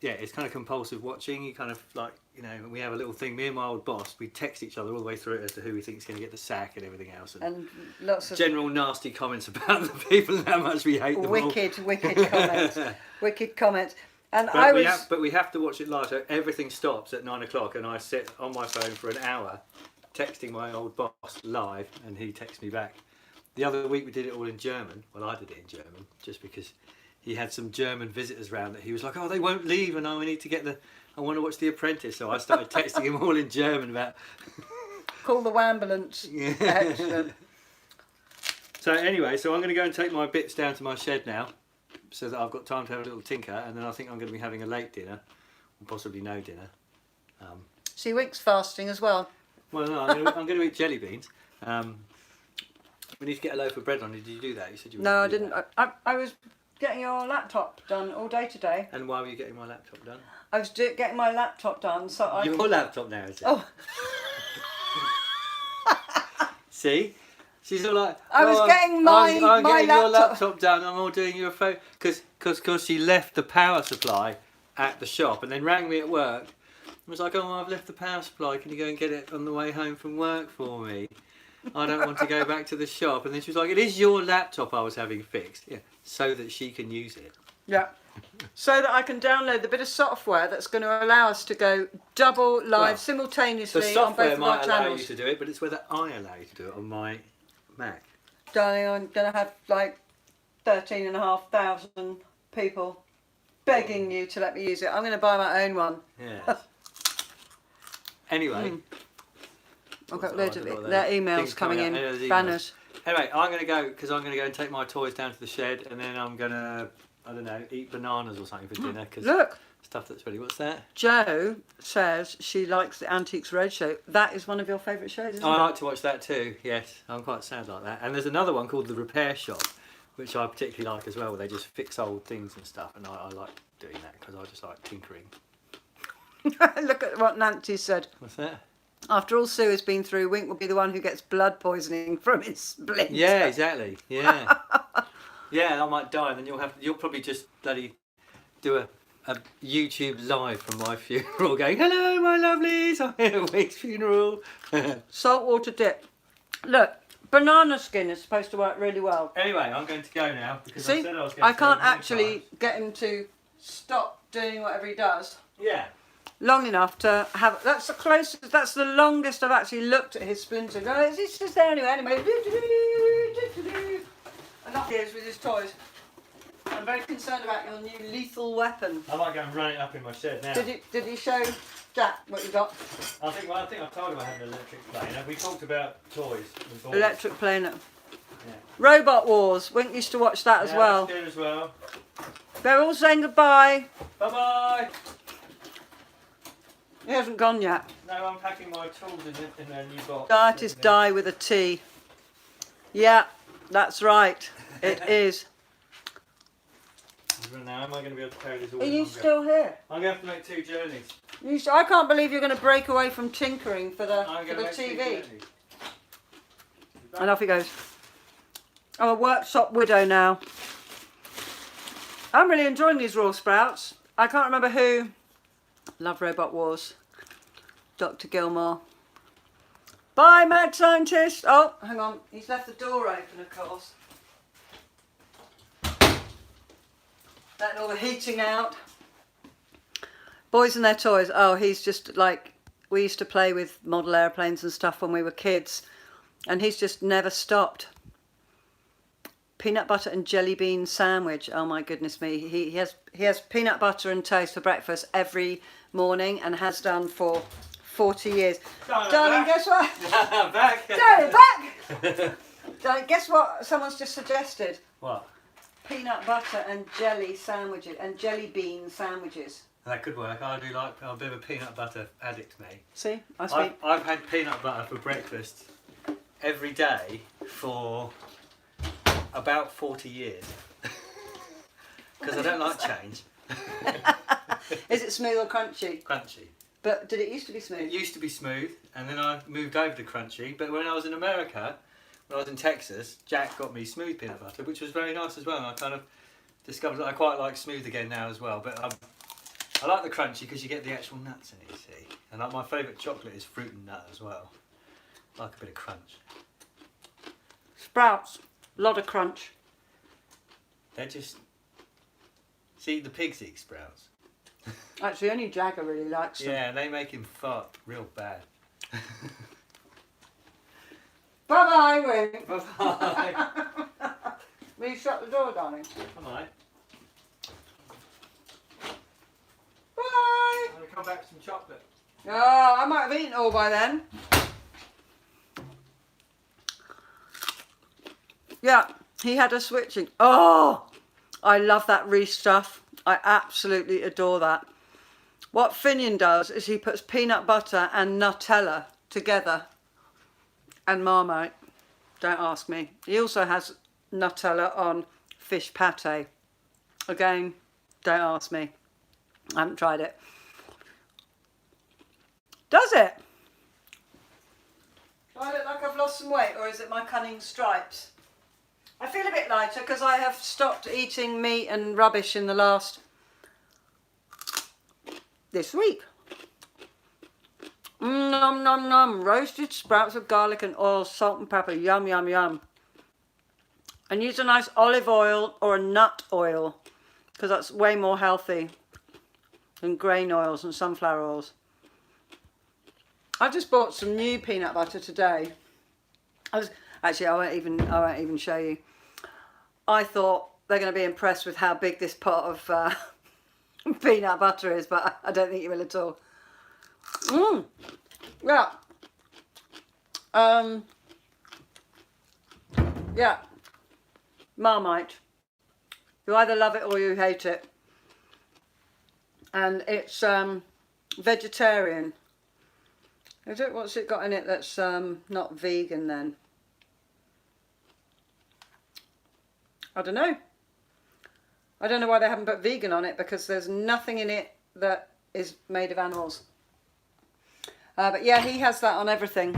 yeah, it's kind of compulsive watching. You kind of like, you know, we have a little thing. Me and my old boss, we text each other all the way through it as to who we think is going to get the sack and everything else. And lots of general nasty comments about the people and how much we hate them all. wicked comments. Wicked comments. And But but we have to watch it live, so everything stops at 9 o'clock and I sit on my phone for an hour texting my old boss live and he texts me back. The other week we did it all in German. Well, I did it in German just because he had some German visitors round that he was like, oh, they won't leave and I need to get I want to watch The Apprentice. So I started texting him all in German about... Call the ambulance. Yeah. Excellent. So anyway, so I'm going to go and take my bits down to my shed now, so that I've got time to have a little tinker, and then I think I'm going to be having a late dinner, or possibly no dinner. She Wink's fasting as well. Well, no, I'm going to eat jelly beans. We need to get a loaf of bread on. Did you do that? You said you were No, I gonna do didn't. that. I was getting your laptop done all day today. And why were you getting my laptop done? I was getting my laptop done, so I... Your laptop now, is it? Oh. See? She's all like, I was getting my I'm getting your laptop. laptop done. I'm all doing you a photo because she left the power supply at the shop and then rang me at work. And was like, oh, I've left the power supply. Can you go and get it on the way home from work for me? I don't want to go back to the shop. And then she was like, it is your laptop I was having fixed. Yeah, so that she can use it. Yeah. So that I can download the bit of software that's going to allow us to go double live Well, simultaneously The on software both of our might allow you channels. to do it, but it's whether I allow you to do it on my Mac. Darling, I'm going to have like 13,500 people begging you to let me use it. I'm going to buy my own one. Yes. Anyway. I've got Oh, loads I of don't know it. what There are that- emails things coming in. coming out. There's emails. Banners. Anyway, I'm going to go because I'm going to go and take my toys down to the shed and then I'm going to, I don't know, eat bananas or something for dinner because Look, stuff that's ready. What's that? Jo says she likes the Antiques Roadshow. That is one of your favourite shows, isn't I it? like to watch that too. Yes, I'm quite sad like that. And there's another one called The Repair Shop, which I particularly like as well, where they just fix old things and stuff. And I like doing that because I just like tinkering. Look at what Nancy said. What's that? After all Sue has been through, Wink will be the one who gets blood poisoning from his splinter. Yeah, exactly. Yeah. Yeah, I might die, and then you'll probably just bloody do a YouTube live from my funeral going, hello my lovelies, I'm here at Wink's funeral. Saltwater dip. Look, banana skin is supposed to work really well. Anyway, I'm going to go now because See, I said I was going to can't actually get him to stop doing whatever he does. Yeah. Long enough to have. That's the closest. That's the longest I've actually looked at his splinter. No, it's just there anyway. And up he is with his toys. I'm very concerned about your new lethal weapon. I might go and run it up in my shed now. Did you show Jack what you got? I think I've told him I had an electric plane. We talked about toys before. Electric planer. Yeah. Robot Wars. Wink used to watch that as well. That's good as well. They're all saying goodbye. Bye bye. He hasn't gone yet. No, I'm packing my tools in their new box. Diet is die with a T. Yeah, that's right. It is. Now, am I going to be able to carry this all Are in you one go? still here? I'm going to have to make 2 journeys. I can't believe you're going to break away from tinkering for the I'm for going the to make 2 TV. journeys. And off he goes. I'm a workshop widow now. I'm really enjoying these raw sprouts. I can't remember who. Love Robot Wars. Dr. Gilmour. Bye, mad scientist. Oh, hang on. He's left the door open, of course. Letting all the heating out. Boys and their toys. Oh, he's just like, we used to play with model airplanes and stuff when we were kids, and he's just never stopped. Peanut butter and jelly bean sandwich. Oh my goodness me. He has peanut butter and toast for breakfast every morning and has done for 40 years. Darling, guess what? Back. Darling, back! Darling, guess what someone's just suggested? What? Peanut butter and jelly sandwiches and jelly bean sandwiches. That could work. I'm a bit of a peanut butter addict, mate. See, I've had peanut butter for breakfast every day for about 40 years. Because I don't like change. Is it smooth or crunchy? Crunchy. But did it used to be It smooth? used to be smooth, and then I moved over to crunchy. But when I was in America, when I was in Texas, Jack got me smooth peanut butter, which was very nice as well. And I kind of discovered that I quite like smooth again now as well. But I like the crunchy because you get the actual nuts in it, you see. And like my favourite chocolate is fruit and nut as well. I like a bit of crunch. Sprouts. A lot of crunch. They're just... See, the pigs eat sprouts. Actually, only Jagger really likes them. Yeah, they make him fart real bad. Bye-bye, Wink. Bye-bye. Will you shut the door, darling? I might. Bye! I'm going to come back with some chocolate. Oh, I might have eaten it all by then. Yeah, he had a switching. Oh, I love that Reese stuff. I absolutely adore that. What Finian does is he puts peanut butter and Nutella together and Marmite. Don't ask me. He also has Nutella on fish pate. Again, don't ask me. I haven't tried it. Does it? Do I look like I've lost some weight, or is it my cunning stripes? I feel a bit lighter because I have stopped eating meat and rubbish in this week. Nom nom nom. Roasted sprouts of garlic and oil, salt and pepper. Yum yum yum. And use a nice olive oil or a nut oil because that's way more healthy than grain oils and sunflower oils. I just bought some new peanut butter today. Actually, I won't even show you. I thought they're going to be impressed with how big this pot of peanut butter is, but I don't think you will at all. Yeah. Yeah. Marmite. You either love it or you hate it. and it's vegetarian. Is it? What's it got in it that's not vegan then? I don't know. I don't know why they haven't put vegan on it, because there's nothing in it that is made of animals. But yeah, he has that on everything.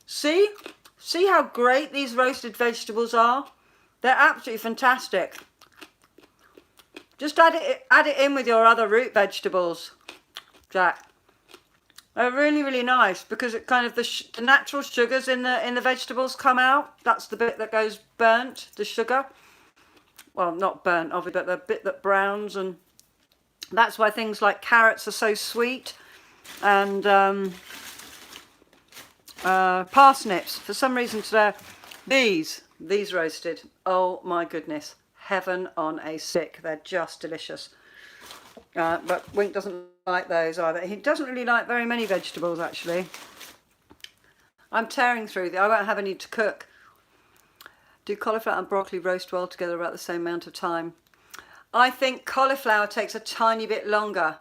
See? See how great these roasted vegetables are? They're absolutely fantastic. Just add it in with your other root vegetables, Jack. They're really, really nice, because it kind of the natural sugars in the vegetables come out. That's the bit that goes burnt, the sugar. Well, not burnt, obviously, but the bit that browns, and that's why things like carrots are so sweet, and parsnips. For some reason today, these roasted. Oh my goodness, heaven on a stick. They're just delicious. But Wink doesn't like those either. He doesn't really like very many vegetables, actually. I'm tearing through I won't have any to cook. Do cauliflower and broccoli roast well together about the same amount of time? I think cauliflower takes a tiny bit longer.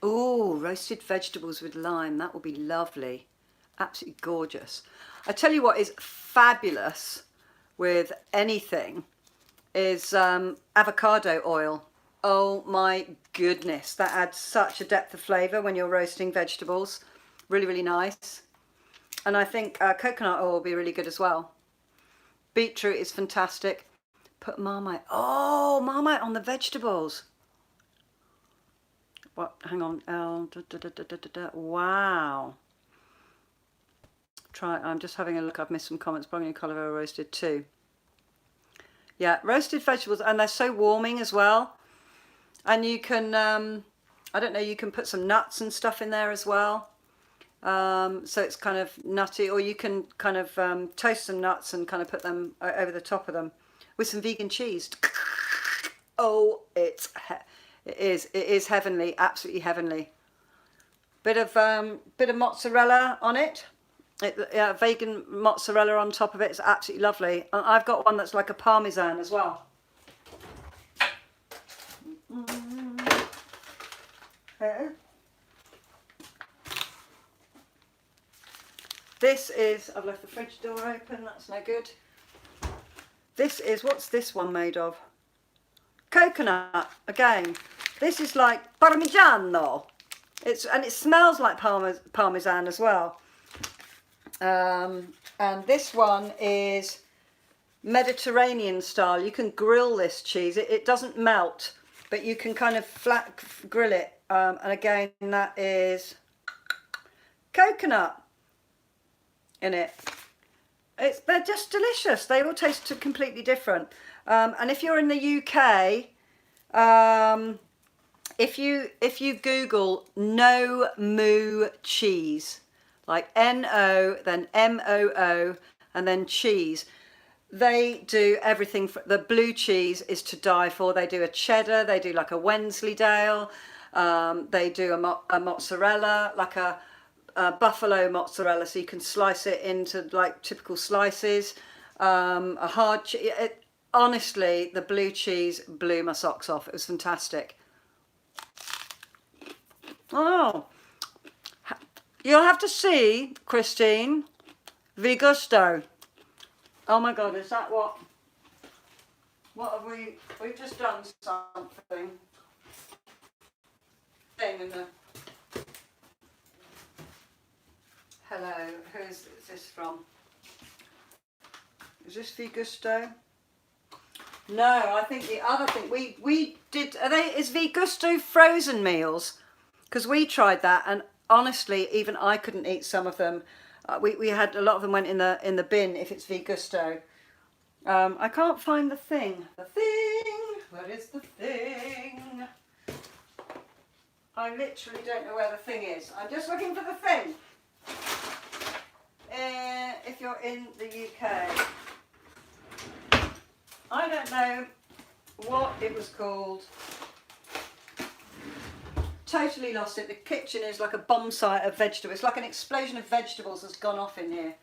Ooh, roasted vegetables with lime. That will be lovely. Absolutely gorgeous. I tell you what is fabulous with anything is avocado oil. Oh my goodness, that adds such a depth of flavour when you're roasting vegetables. Really, really nice. And I think coconut oil will be really good as well. Beetroot is fantastic. Put Marmite. Oh, Marmite on the vegetables. What? Hang on. Wow. Try. I'm just having a look. I've missed some comments. Broccoli and cauliflower roasted too. Yeah, roasted vegetables, and they're so warming as well. And you can, I don't know, you can put some nuts and stuff in there as well. So it's kind of nutty, or you can kind of toast some nuts and kind of put them over the top of them with some vegan cheese. Oh, it is heavenly, absolutely heavenly. Bit of mozzarella on it. Vegan mozzarella on top of it is absolutely lovely. And I've got one that's like a parmesan as well. This is, I've left the fridge door open, that's no good. This is, what's this one made of? Coconut, again. This is like parmigiano. And it smells like parmesan as well. And this one is Mediterranean style. You can grill this cheese. It doesn't melt, but you can kind of flat grill it. And again, that is coconut in it. They're just delicious. They all taste completely different. And if you're in the UK, if you Google no moo cheese, like N-O, then M-O-O, and then cheese, they do everything. The blue cheese is to die for. They do a cheddar, they do like a Wensleydale, they do a mozzarella, like a buffalo mozzarella, so you can slice it into like typical slices. A hard cheese. Honestly, the blue cheese blew my socks off. It was fantastic. Oh, you'll have to see, Christine, vi gusto. Oh my God, is that what have we've just done something. Thing in the, hello, who's this from? Is this vi gusto? No, I think the other thing we did, is vi gusto frozen meals? Because we tried that, and honestly, even I couldn't eat some of them. We had a lot of them went in the bin if it's vi gusto. I can't find the thing. The thing. Where is the thing? I literally don't know where the thing is. I'm just looking for the thing. If you're in the UK, I don't know what it was called. Totally lost it. The kitchen is like a bomb site of vegetables. It's like an explosion of vegetables has gone off in here.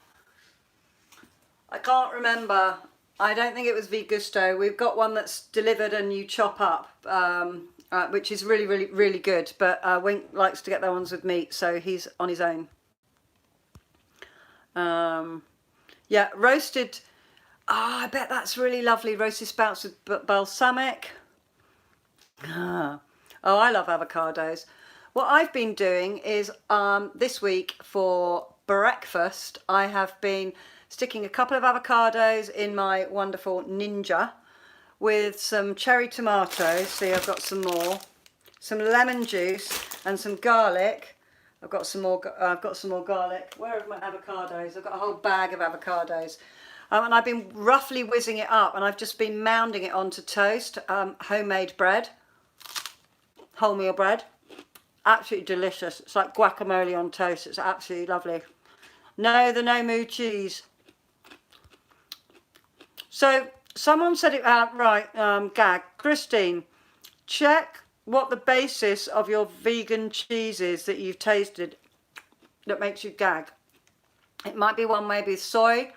I can't remember I don't think it was Vigusto. We've got one that's delivered and you chop up, which is really, really, really good. But Wink likes to get their ones with meat, so he's on his own. Yeah, roasted. I bet that's really lovely. Roasted sprouts with balsamic. Oh, I love avocados. What I've been doing is this week for breakfast, I have been sticking a couple of avocados in my wonderful Ninja with some cherry tomatoes. See, I've got some more, some lemon juice and some garlic. I've got some more garlic. Where are my avocados? I've got a whole bag of avocados. And I've been roughly whizzing it up, and I've just been mounding it onto toast, homemade bread, wholemeal bread. Absolutely delicious. It's like guacamole on toast. It's absolutely lovely. No, the no moo cheese. So someone said it right, gag. Christine, check what the basis of your vegan cheese is that you've tasted that makes you gag. It might be one made with soy.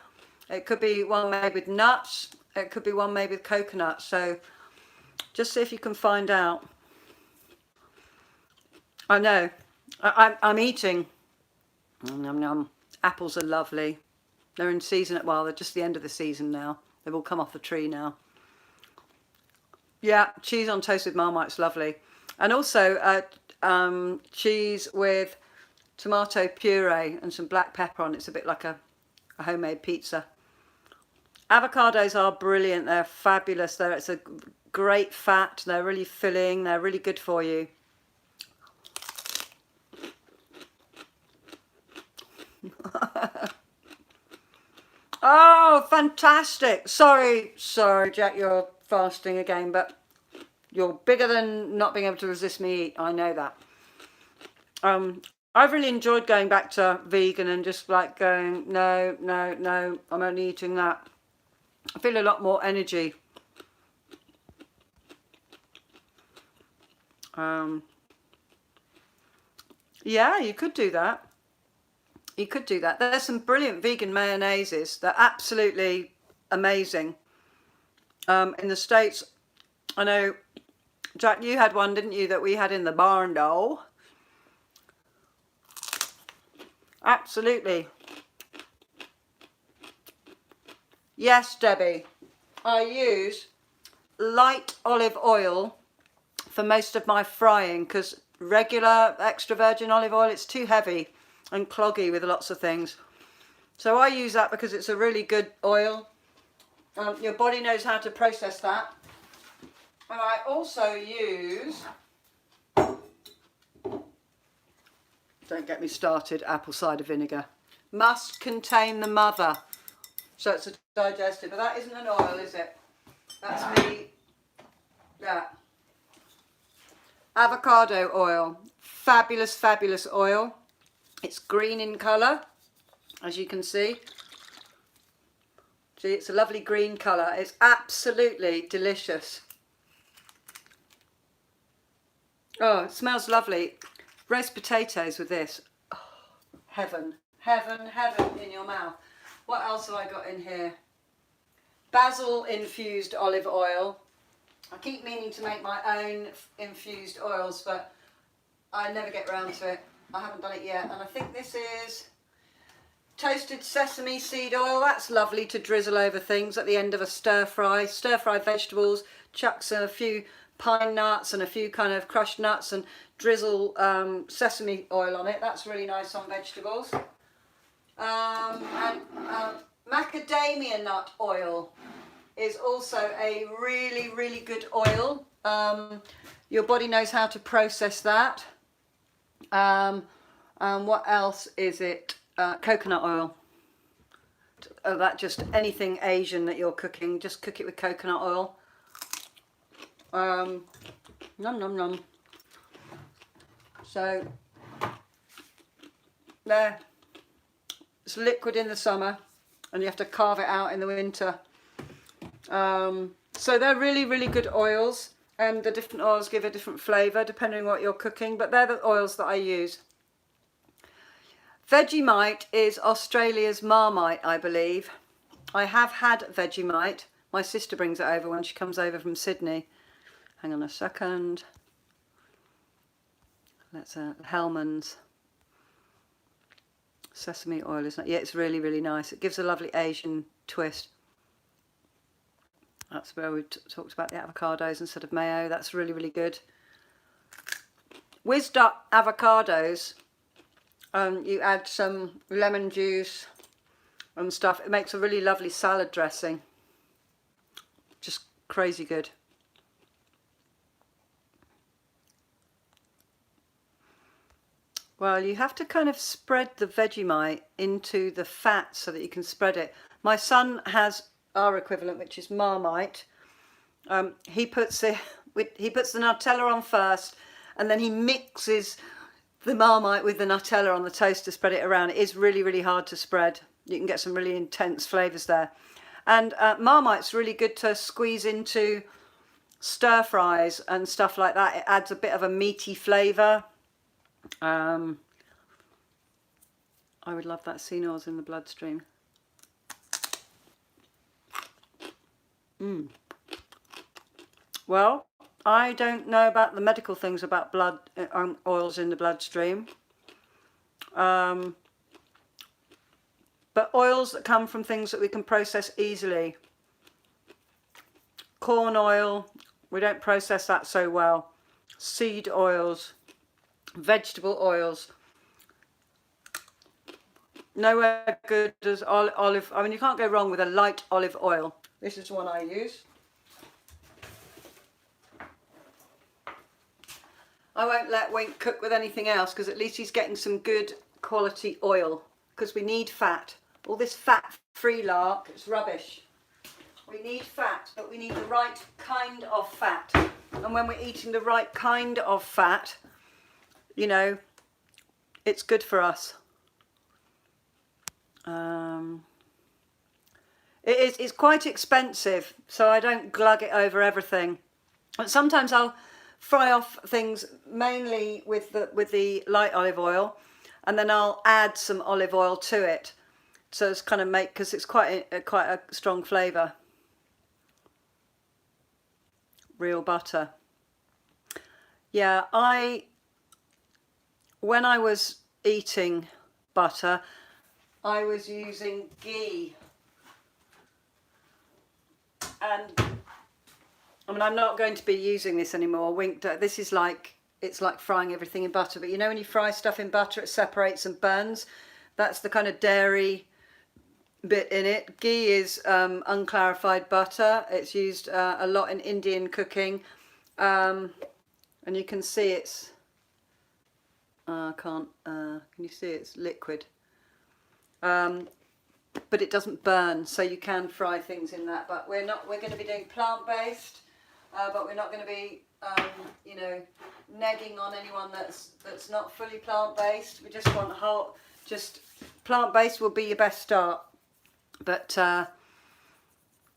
It could be one made with nuts. It could be one made with coconut. So just see if you can find out. I know. I'm eating. Nom, nom. Apples are lovely. They're in season. Well, they're just the end of the season now. They've all come off the tree now. Yeah, cheese on toast with Marmite's lovely. And also cheese with tomato puree and some black pepper on. It's a bit like a homemade pizza. Avocados are brilliant. They're fabulous. It's a great fat. They're really filling. They're really good for you. Oh, fantastic. Sorry, Jack, you're fasting again, but you're bigger than not being able to resist me eat. I know that. I've really enjoyed going back to vegan and just like going, no, I'm only eating that. I feel a lot more energy. Yeah, you could do that. You could do that. There's some brilliant vegan mayonnaises. They're absolutely amazing. In the States, I know, Jack, you had one, didn't you, that we had in the barn though? Absolutely. Yes, Debbie. I use light olive oil for most of my frying because regular extra virgin olive oil, it's too heavy and cloggy with lots of things. So I use that because it's a really good oil. Your body knows how to process that. And I also use, don't get me started, apple cider vinegar. Must contain the mother. So it's a digestive, but that isn't an oil, is it? That's me, that. Avocado oil, fabulous, fabulous oil. It's green in colour, as you can see. See, it's a lovely green colour. It's absolutely delicious. Oh, it smells lovely. Roast potatoes with this. Oh, heaven, heaven, heaven in your mouth. What else have I got in here? Basil infused olive oil. I keep meaning to make my own infused oils, but I never get around to it. I haven't done it yet. And I think this is toasted sesame seed oil. That's lovely to drizzle over things at the end of a stir fry. Stir fry vegetables, chuck a few pine nuts and a few kind of crushed nuts and drizzle sesame oil on it. That's really nice on vegetables. Macadamia nut oil is also a really, really good oil. Your body knows how to process that. What else is it? Coconut oil. That just anything Asian that you're cooking, just cook it with coconut oil. Nom nom nom. So there, it's liquid in the summer and you have to carve it out in the winter. So they're really, really good oils, and the different oils give a different flavour depending on what you're cooking, but they're the oils that I use. Vegemite is Australia's Marmite, I believe. I have had Vegemite. My sister brings it over when she comes over from Sydney. Hang on a second. That's Hellman's. Sesame oil, isn't it? Yeah, it's really, really nice. It gives a lovely Asian twist. That's where we talked about the avocados instead of mayo. That's really, really good. Whizzed up avocados. You add some lemon juice and stuff. It makes a really lovely salad dressing. Just crazy good. Well, you have to kind of spread the Vegemite into the fat so that you can spread it. My son has our equivalent, which is Marmite. He puts the Nutella on first, and then he mixes the Marmite with the Nutella on the toast to spread it around. It is really, really hard to spread. You can get some really intense flavours there. And Marmite's really good to squeeze into stir fries and stuff like that. It adds a bit of a meaty flavour. I would love that Cigar's in the bloodstream. Well, I don't know about the medical things about blood oils in the bloodstream. But oils that come from things that we can process easily. Corn oil, we don't process that so well. Seed oils, vegetable oils. Nowhere good as olive. I mean, you can't go wrong with a light olive oil. This is the one I use. I won't let Wink cook with anything else because at least he's getting some good quality oil, because we need fat. All this fat-free lark, it's rubbish. We need fat, but we need the right kind of fat. And when we're eating the right kind of fat, you know, it's good for us. It's quite expensive, so I don't glug it over everything. But sometimes I'll fry off things mainly with the light olive oil, and then I'll add some olive oil to it. So it's kind of because it's quite a strong flavour. Real butter. Yeah, when I was eating butter, I was using ghee. And I mean, I'm not going to be using this anymore. This is it's like frying everything in butter. But you know when you fry stuff in butter, it separates and burns. That's the kind of dairy bit in it. Ghee is unclarified butter. It's used a lot in Indian cooking. And you can see it's... can you see it's liquid? But it doesn't burn, so you can fry things in that. But we're going to be doing plant-based, but we're not going to be, you know, negging on anyone that's not fully plant-based. We just want plant-based will be your best start. But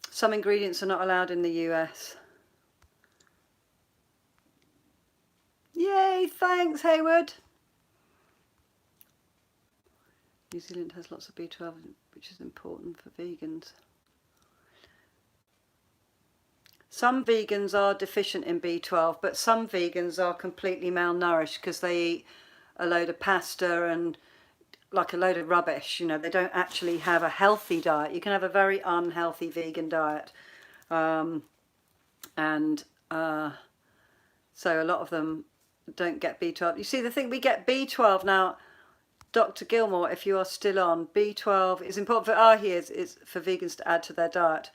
some ingredients are not allowed in the US. Yay! Thanks, Hayward. New Zealand has lots of B12, which is important for vegans. Some vegans are deficient in B12, but some vegans are completely malnourished because they eat a load of pasta and like a load of rubbish. You know, they don't actually have a healthy diet. You can have a very unhealthy vegan diet. So a lot of them don't get B12. You see, the thing, we get B12 now. Dr. Gilmour, if you are still on, B12 is important for it's for vegans to add to their diet.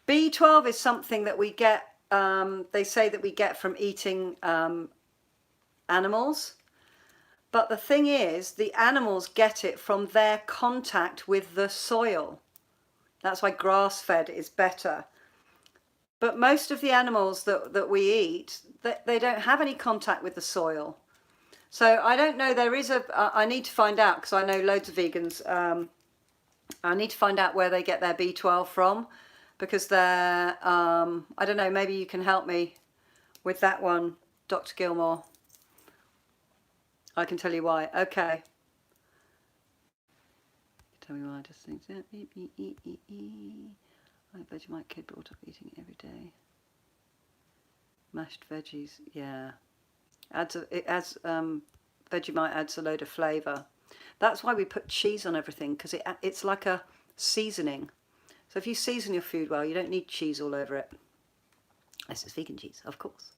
B12 is something that we get, they say that we get from eating animals. But the thing is, the animals get it from their contact with the soil. That's why grass-fed is better. But most of the animals that we eat, they don't have any contact with the soil. So I don't know, I need to find out, because I know loads of vegans. I need to find out where they get their B12 from, because they're, I don't know, maybe you can help me with that one, Dr. Gilmour. I can tell you why. Okay. Tell me why I just think that. I Vegemite kid brought up eating it every day. Mashed veggies, yeah. Vegemite adds a load of flavour. That's why we put cheese on everything, because it's like a seasoning. So if you season your food well, you don't need cheese all over it. This is vegan cheese, of course.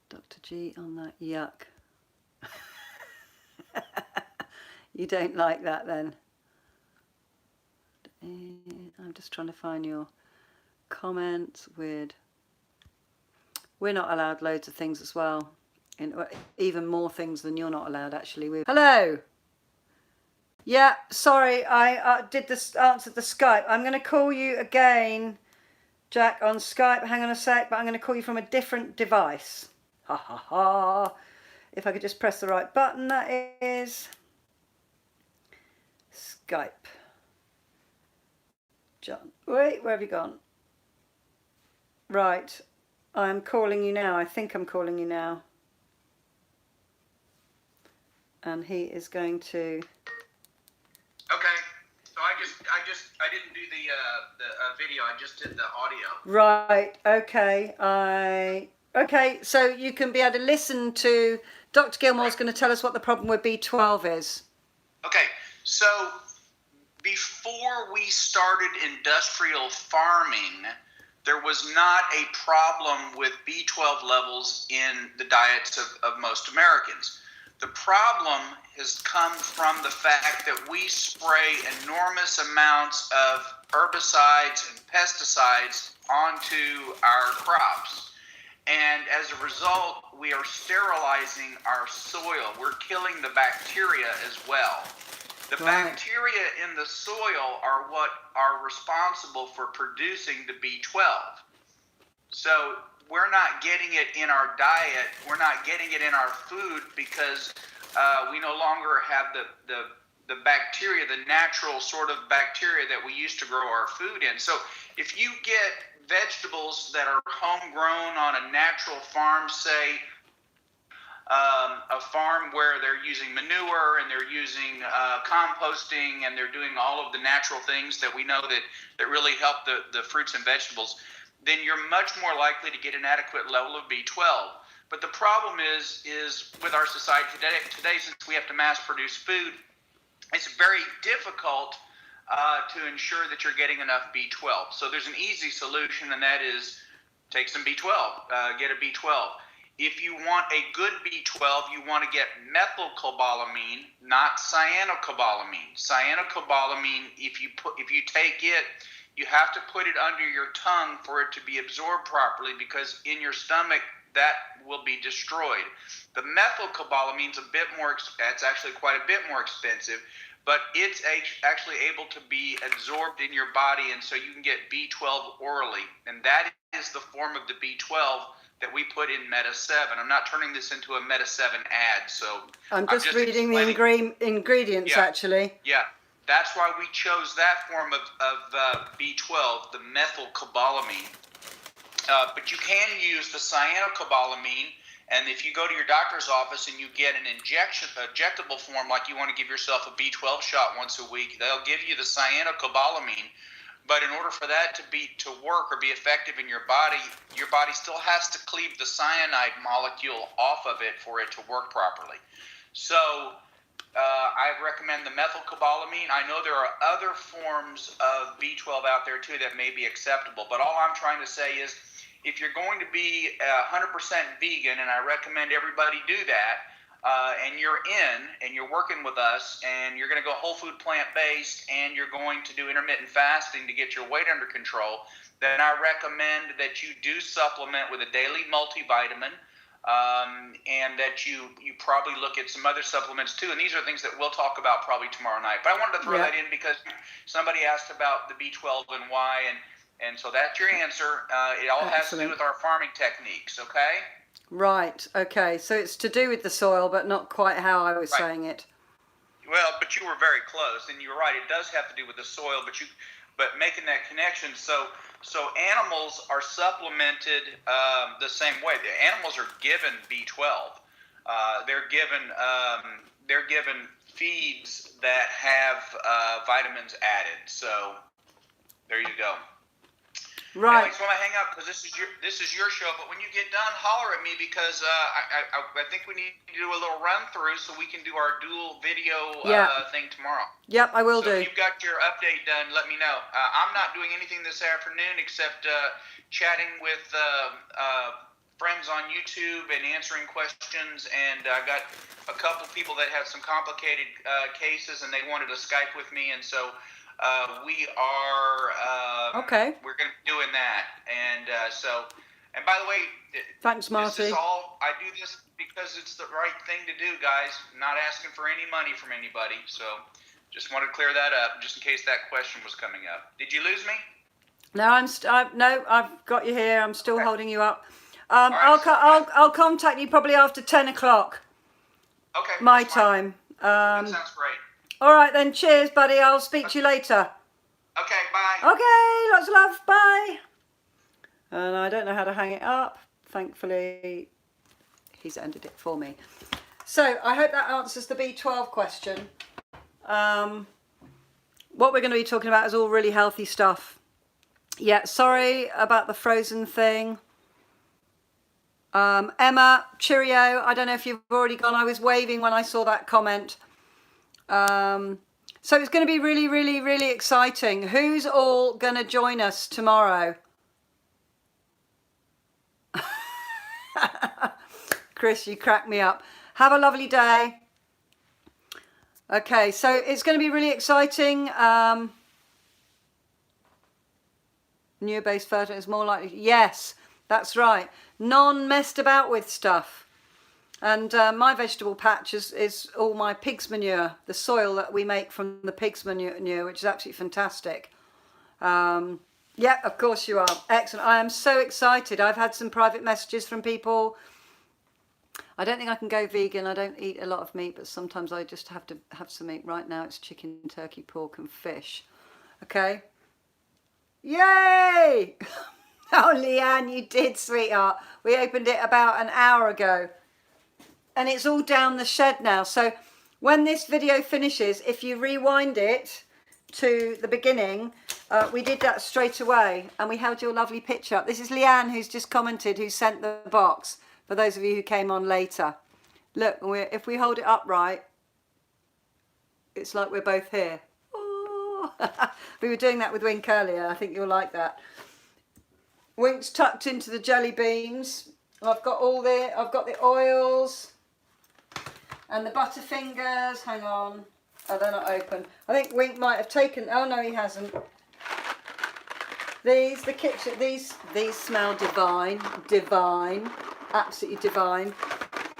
Dr. G on that, yuck. You don't like that then? I'm just trying to find your comments. Weird. We're not allowed loads of things as well. Even more things than you're not allowed, actually. Hello. Yeah, sorry, I answered the Skype. I'm going to call you again, Jack, on Skype. Hang on a sec, but I'm going to call you from a different device. Ha ha ha. If I could just press the right button, that is. Skype. John, wait, where have you gone? Right, I'm calling you now. I think I'm calling you now. And he is going to... Okay, so I didn't do the video, I just did the audio. Right, okay, okay, so you can be able to listen to... Dr. Gilmour's going to tell us what the problem with B12 is. Okay, so before we started industrial farming, there was not a problem with B12 levels in the diets of most Americans. The problem has come from the fact that we spray enormous amounts of herbicides and pesticides onto our crops. And as a result, we are sterilizing our soil. We're killing the bacteria as well. The bacteria in the soil are what are responsible for producing the B12. So we're not getting it in our diet. We're not getting it in our food because we no longer have the bacteria, the natural sort of bacteria that we used to grow our food in. So if you get vegetables that are homegrown on a natural farm, say a farm where they're using manure and they're using composting and they're doing all of the natural things that we know that really help the fruits and vegetables, then you're much more likely to get an adequate level of B12. But the problem is with our society today, since we have to mass produce food, it's very difficult to ensure that you're getting enough B12. So there's an easy solution, and that is take some B12, get a B12. If you want a good B12, you want to get methylcobalamin, not cyanocobalamin. Cyanocobalamin, if you take it, you have to put it under your tongue for it to be absorbed properly, because in your stomach that will be destroyed. The methylcobalamin's a bit more, it's actually quite a bit more expensive, but it's actually able to be absorbed in your body, and so you can get B12 orally, and that is the form of the B12 that we put in Meta 7. I'm not turning this into a Meta 7 ad, so I'm just reading the ingredients, actually. Yeah, that's why we chose that form of B12, the methylcobalamin. But you can use the cyanocobalamin, and if you go to your doctor's office and you get an injectable form, like you want to give yourself a B12 shot once a week, they'll give you the cyanocobalamin. But in order for that to work or be effective in your body still has to cleave the cyanide molecule off of it for it to work properly. So I recommend the methylcobalamin. I know there are other forms of B12 out there too that may be acceptable, but all I'm trying to say is if you're going to be 100% vegan, and I recommend everybody do that, and you're working with us, and you're going to go whole food plant-based, and you're going to do intermittent fasting to get your weight under control, then I recommend that you do supplement with a daily multivitamin, and that you probably look at some other supplements too. And these are things that we'll talk about probably tomorrow night. But I wanted to throw that in because somebody asked about the B12 and why, and so that's your answer. It all has to do with our farming techniques, okay? Right, okay. So it's to do with the soil, but not quite how I was saying it. Well, but you were very close, and you're right. It does have to do with the soil, but making that connection. So animals are supplemented the same way. The animals are given B12. They're given feeds that have vitamins added. So there you go. Right. Anyways, when I hang up, because this is your show, but when you get done, holler at me, because I think we need to do a little run through so we can do our dual video thing tomorrow. Yep, I will do. If you've got your update done, let me know. I'm not doing anything this afternoon except chatting with friends on YouTube and answering questions, and I got a couple people that had some complicated cases, and they wanted to Skype with me, and so we are we're going to be doing that. And and by the way, thanks, Marty. This is all, I do this because it's the right thing to do, guys. I'm not asking for any money from anybody, so just wanted to clear that up just in case that question was coming up. Did you lose me? No, no, I've got you here. I'm still holding you up. Right, I'll contact you probably after 10 o'clock. Okay. My time. That sounds great. All right then. Cheers, buddy. I'll speak to you later. Okay. Bye. Okay. Lots of love. Bye. And I don't know how to hang it up. Thankfully, he's ended it for me. So I hope that answers the B12 question. What we're going to be talking about is all really healthy stuff. Yeah, sorry about the frozen thing. Emma, cheerio. I don't know if you've already gone. I was waving when I saw that comment. So it's going to be really, really, really exciting. Who's all going to join us tomorrow? Chris, you crack me up. Have a lovely day. Okay, so it's going to be really exciting. Near-based fertile is more likely. Yes, that's right. Non-messed about with stuff. And my vegetable patch is all my pig's manure, the soil that we make from the pig's manure, which is absolutely fantastic. Yeah, of course you are. Excellent. I am so excited. I've had some private messages from people. I don't think I can go vegan. I don't eat a lot of meat, but sometimes I just have to have some meat. Right now it's chicken, turkey, pork and fish. Okay. Yay! Oh, Leanne, you did, sweetheart. We opened it about an hour ago. And it's all down the shed now. So when this video finishes, if you rewind it to the beginning, we did that straight away. And we held your lovely picture up. This is Leanne, who's just commented, who sent the box. For those of you who came on later. Look, if we hold it upright, it's like we're both here. Oh. We were doing that with Wink earlier. I think you'll like that. Wink's tucked into the jelly beans. I've got the oils and the Butterfingers. Hang on. Oh, they're not open. I think Wink might have taken, oh no, he hasn't. These smell divine, absolutely divine.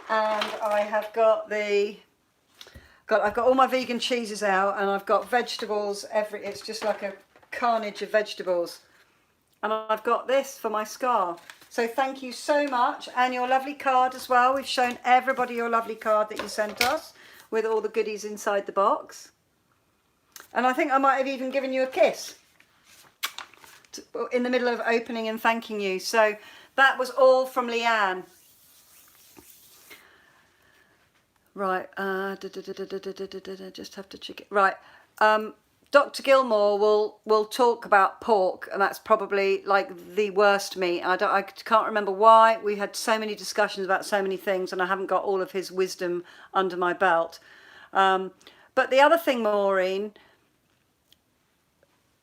And I have got I've got all my vegan cheeses out, and I've got vegetables it's just like a carnage of vegetables. And I've got this for my scar. So thank you so much. And your lovely card as well. We've shown everybody your lovely card that you sent us with all the goodies inside the box. And I think I might have even given you a kiss in the middle of opening and thanking you. So that was all from Leanne. Right. Just have to check it. Right. Dr. Gilmour will talk about pork, and that's probably like the worst meat. I can't remember why. We had so many discussions about so many things, and I haven't got all of his wisdom under my belt. But the other thing, Maureen,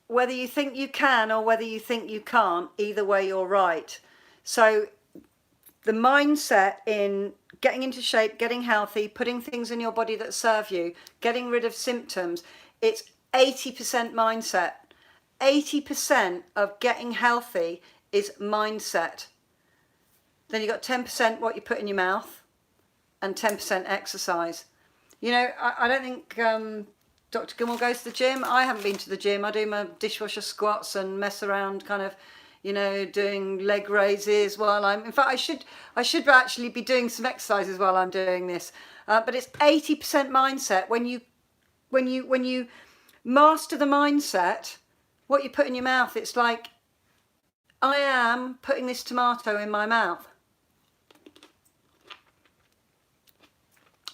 whether you think you can or whether you think you can't, either way you're right. So the mindset in getting into shape, getting healthy, putting things in your body that serve you, getting rid of symptoms, it's 80% mindset. 80% of getting healthy is mindset. Then you've got 10% what you put in your mouth and 10% exercise. You know, I don't think Dr. Gilmour goes to the gym. I haven't been to the gym. I do my dishwasher squats and mess around kind of, you know, doing leg raises while in fact, I should actually be doing some exercises while I'm doing this. But it's 80% mindset. When you master the mindset, what you put in your mouth, it's like, I am putting this tomato in my mouth.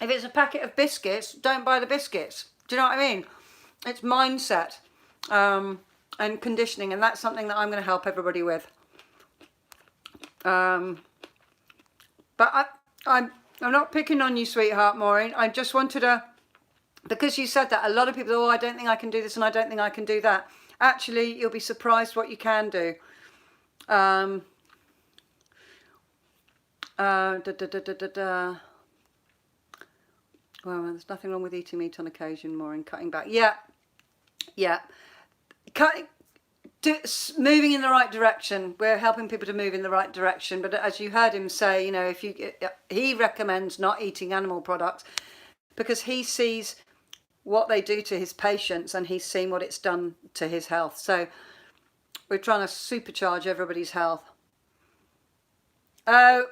If it's a packet of biscuits, don't buy the biscuits. Do you know what I mean? It's mindset and conditioning, and that's something that I'm going to help everybody with. But I'm not picking on you, sweetheart, Maureen. I just wanted to, because you said that, a lot of people, oh, I don't think I can do this and I don't think I can do that. Actually, you'll be surprised what you can do. Well, there's nothing wrong with eating meat on occasion, Maureen. Cutting back. Yeah. Moving in the right direction. We're helping people to move in the right direction. But as you heard him say, you know, he recommends not eating animal products because he sees what they do to his patients and he's seen what it's done to his health. So we're trying to supercharge everybody's health. Oh,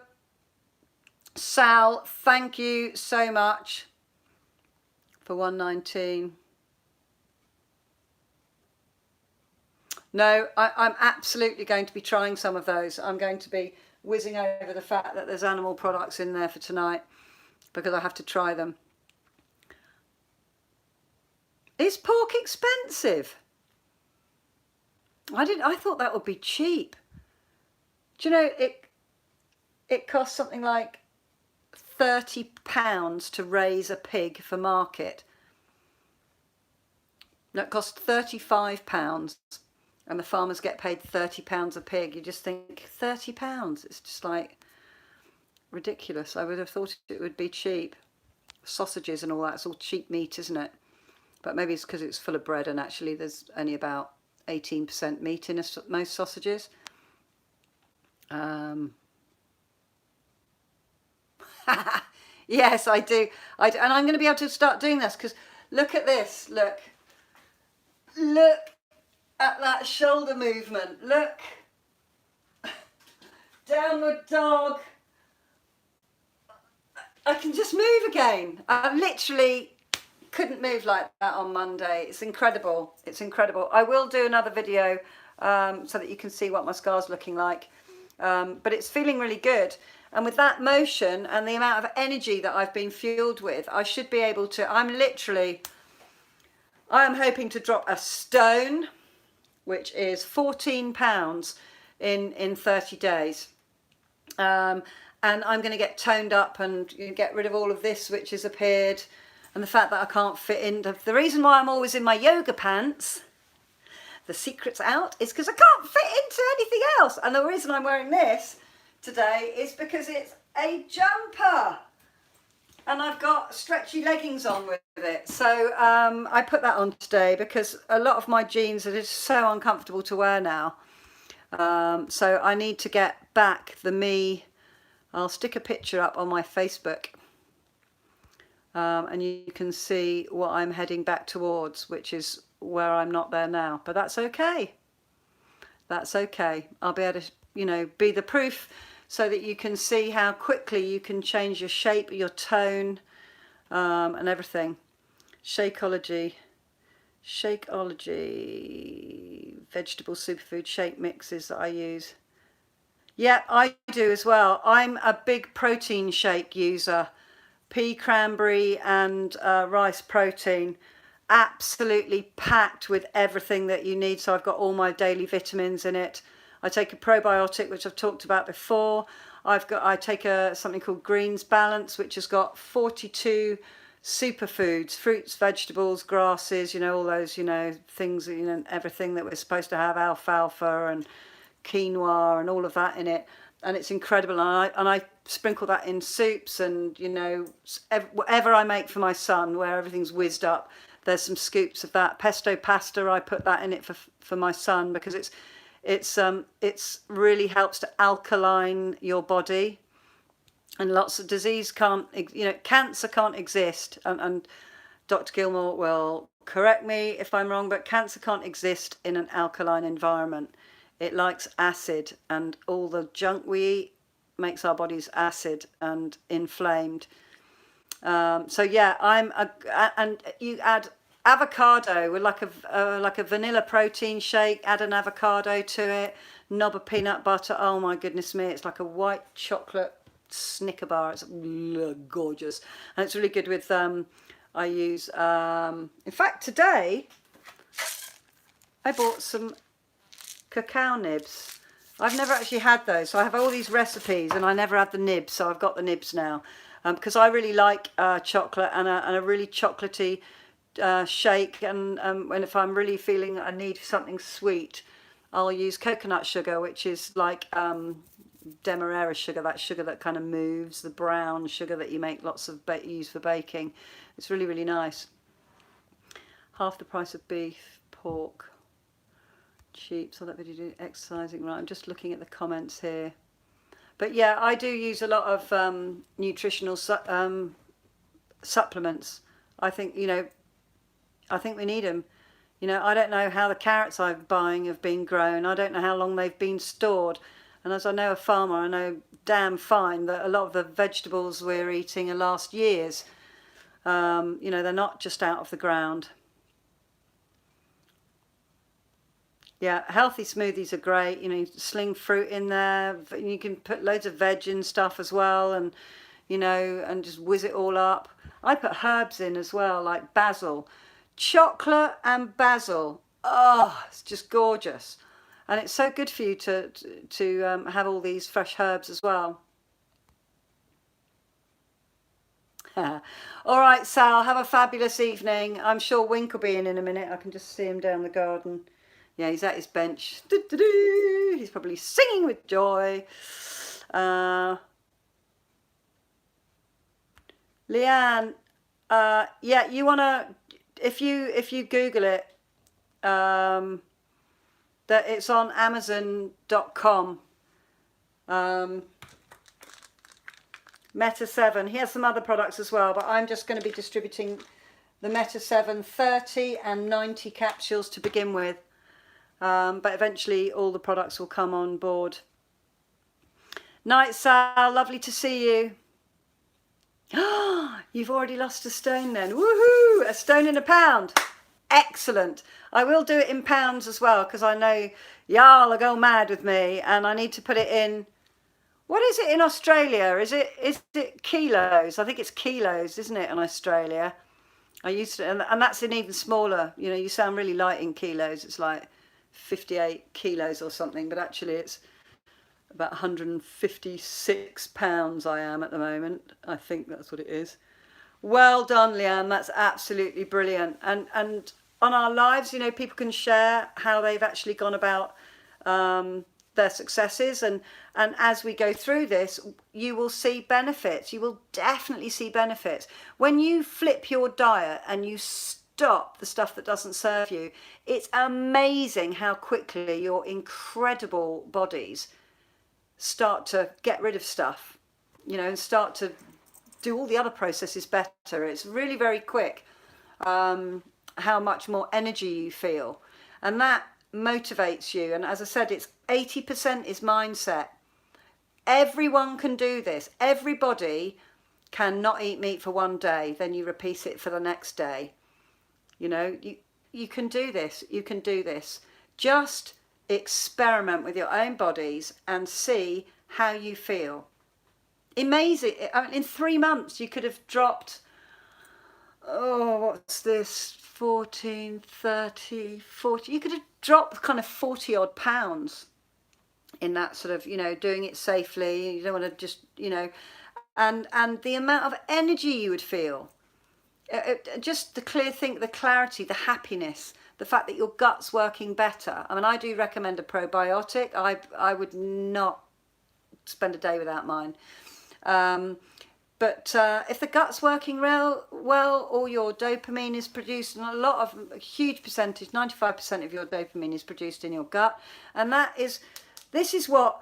Sal, thank you so much for 119. No, I'm absolutely going to be trying some of those. I'm going to be whizzing over the fact that there's animal products in there for tonight because I have to try them. Is pork expensive? I thought that would be cheap. Do you know it costs something like £30 to raise a pig for market. No, it costs £35 and the farmers get paid £30 a pig. You just think £30? It's just like ridiculous. I would have thought it would be cheap. Sausages and all that, it's all cheap meat, isn't it? But maybe it's because it's full of bread and actually there's only about 18% meat in most sausages. Yes, I do. And I'm going to be able to start doing this because look at this. Look at that shoulder movement. Look. Downward dog. I can just move again. I literally couldn't move like that on Monday. It's incredible. It's incredible. I will do another video so that you can see what my scar's looking like. But it's feeling really good. And with that motion and the amount of energy that I've been fueled with, I should be able to, I am hoping to drop a stone, which is 14 pounds in 30 days. And I'm going to get toned up and get rid of all of this which has appeared. And the fact that I can't fit in. The reason why I'm always in my yoga pants, the secret's out, is because I can't fit into anything else. And the reason I'm wearing this today is because it's a jumper. And I've got stretchy leggings on with it. So I put that on today because a lot of my jeans are just so uncomfortable to wear now. So I need to get back the me. I'll stick a picture up on my Facebook. And you can see what I'm heading back towards, which is where I'm not there now. But that's okay. That's okay. I'll be able to, you know, be the proof so that you can see how quickly you can change your shape, your tone, and everything. Shakeology, vegetable superfood shake mixes that I use. Yeah, I do as well. I'm a big protein shake user. Pea, cranberry and rice protein, absolutely packed with everything that you need. So I've got all my daily vitamins in it. I take a probiotic, which I've talked about before. I take something called Greens Balance, which has got 42 superfoods, fruits, vegetables, grasses, you know, all those, you know, things, you know, everything that we're supposed to have, alfalfa and quinoa and all of that in it. And it's incredible. And I sprinkle that in soups and, you know, whatever I make for my son, where everything's whizzed up, there's some scoops of that. Pesto pasta, I put that in it for my son because it's really helps to alkaline your body. And lots of disease can't, you know, cancer can't exist. And Dr. Gilmour will correct me if I'm wrong, but cancer can't exist in an alkaline environment. It likes acid, and all the junk we eat makes our bodies acid and inflamed. So yeah, and you add avocado with like a vanilla protein shake. Add an avocado to it, knob of peanut butter. Oh my goodness me, it's like a white chocolate Snicker bar. It's gorgeous, and it's really good with. I use. In fact, today I bought some cacao nibs. I've never actually had those, so I have all these recipes, and I never had the nibs, so I've got the nibs now. Because I really like chocolate and a really chocolatey shake, and if I'm really feeling I need something sweet, I'll use coconut sugar, which is like demerara sugar, that sugar that kind of moves, the brown sugar that you make lots of use for baking. It's really, really nice. Half the price of beef, pork, cheap. So that video do exercising, right? I'm just looking at the comments here. But yeah, I do use a lot of nutritional supplements. I think, you know, I think we need them. You know, I don't know how the carrots I'm buying have been grown. I don't know how long they've been stored. And as I know a farmer, I know damn fine that a lot of the vegetables we're eating are last year's. You know, they're not just out of the ground. Yeah, healthy smoothies are great. You know, you sling fruit in there. You can put loads of veg and stuff as well, and you know, and just whiz it all up. I put herbs in as well, like basil, chocolate and basil. Oh, it's just gorgeous, and it's so good for you to have all these fresh herbs as well. All right, Sal, have a fabulous evening. I'm sure Wink will be in a minute. I can just see him down the garden. Yeah, he's at his bench. He's probably singing with joy. Leanne, yeah, you wanna, if you Google it, that it's on Amazon.com. Meta 7. He has some other products as well, but I'm just going to be distributing the Meta 7 30 and 90 capsules to begin with. But eventually all the products will come on board. Night, Sal. Lovely to see you. You've already lost a stone then. Woohoo! A stone in a pound. Excellent. I will do it in pounds as well, because I know y'all are go mad with me, and I need to put it in. What is it in Australia? Is it kilos? I think it's kilos, isn't it, in Australia? I used to, and that's in even smaller. You know, you sound really light in kilos. It's like 58 kilos or something, but actually it's about 156 pounds I am at the moment. I think that's what it is. Well done, Leanne. That's absolutely brilliant. And on our lives, you know, people can share how they've actually gone about their successes, and as we go through this, you will see benefits. You will definitely see benefits when you flip your diet and you stop the stuff that doesn't serve you. It's amazing how quickly your incredible bodies start to get rid of stuff, you know, and start to do all the other processes better. It's really very quick how much more energy you feel, and that motivates you. And as I said, it's 80% is mindset. Everyone can do this. Everybody can not eat meat for one day, then you repeat it for the next day. You know, you can do this. You can do this. Just experiment with your own bodies and see how you feel. Amazing. I mean, in 3 months you could have dropped, oh, what's this, 14, 30, 40. You could have dropped kind of 40 odd pounds in that sort of, you know, doing it safely. You don't want to just, you know, and the amount of energy you would feel, just the clear think, the clarity, the happiness, the fact that your gut's working better. I mean, I do recommend a probiotic. I would not spend a day without mine. But if the gut's working well, all your dopamine is produced, and a huge percentage, 95% of your dopamine is produced in your gut. And this is what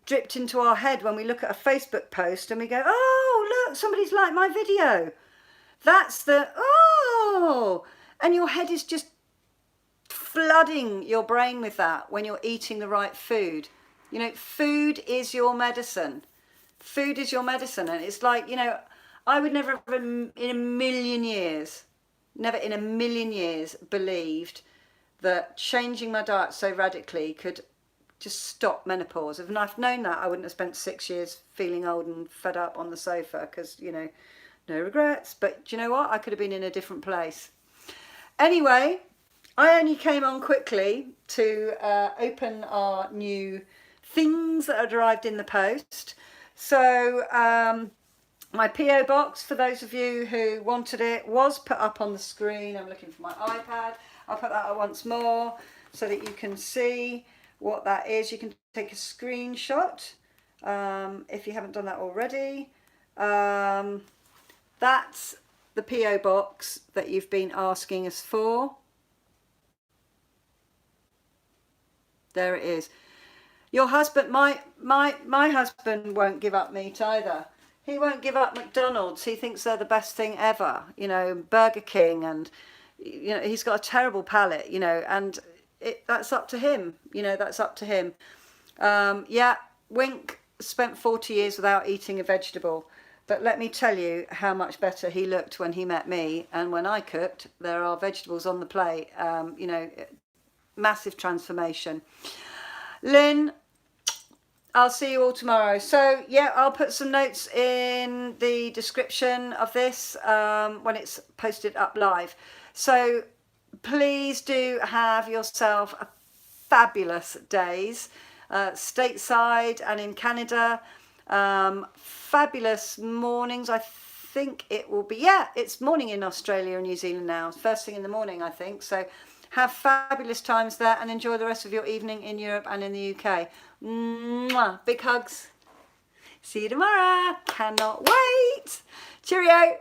dripped into our head when we look at a Facebook post and we go, oh, look, somebody's liked my video. That's and your head is just flooding your brain with that when you're eating the right food. You know, food is your medicine. Food is your medicine. And it's like, you know, I would never in a million years believed that changing my diet so radically could just stop menopause. If I've known that, I wouldn't have spent 6 years feeling old and fed up on the sofa, because, you know, no regrets. But do you know what? I could have been in a different place. Anyway, I only came on quickly to open our new things that had arrived in the post. So my PO box, for those of you who wanted it, was put up on the screen. I'm looking for my iPad. I'll put that up once more so that you can see what that is. You can take a screenshot if you haven't done that already. That's the PO box that you've been asking us for. There it is. Your husband, my husband won't give up meat either. He won't give up McDonald's. He thinks they're the best thing ever, you know, Burger King, and, you know, he's got a terrible palate, you know, and that's up to him, you know, that's up to him. Yeah, Wink spent 40 years without eating a vegetable, but let me tell you how much better he looked when he met me, and when I cooked, there are vegetables on the plate, you know, massive transformation. Lynn, I'll see you all tomorrow. So yeah, I'll put some notes in the description of this when it's posted up live. So please do have yourself a fabulous days stateside and in Canada. Fabulous mornings. I think it will be, yeah, it's morning in Australia and New Zealand now. First thing in the morning, I think. So have fabulous times there and enjoy the rest of your evening in Europe and in the UK. Mwah. Big hugs. See you tomorrow. Cannot wait. Cheerio.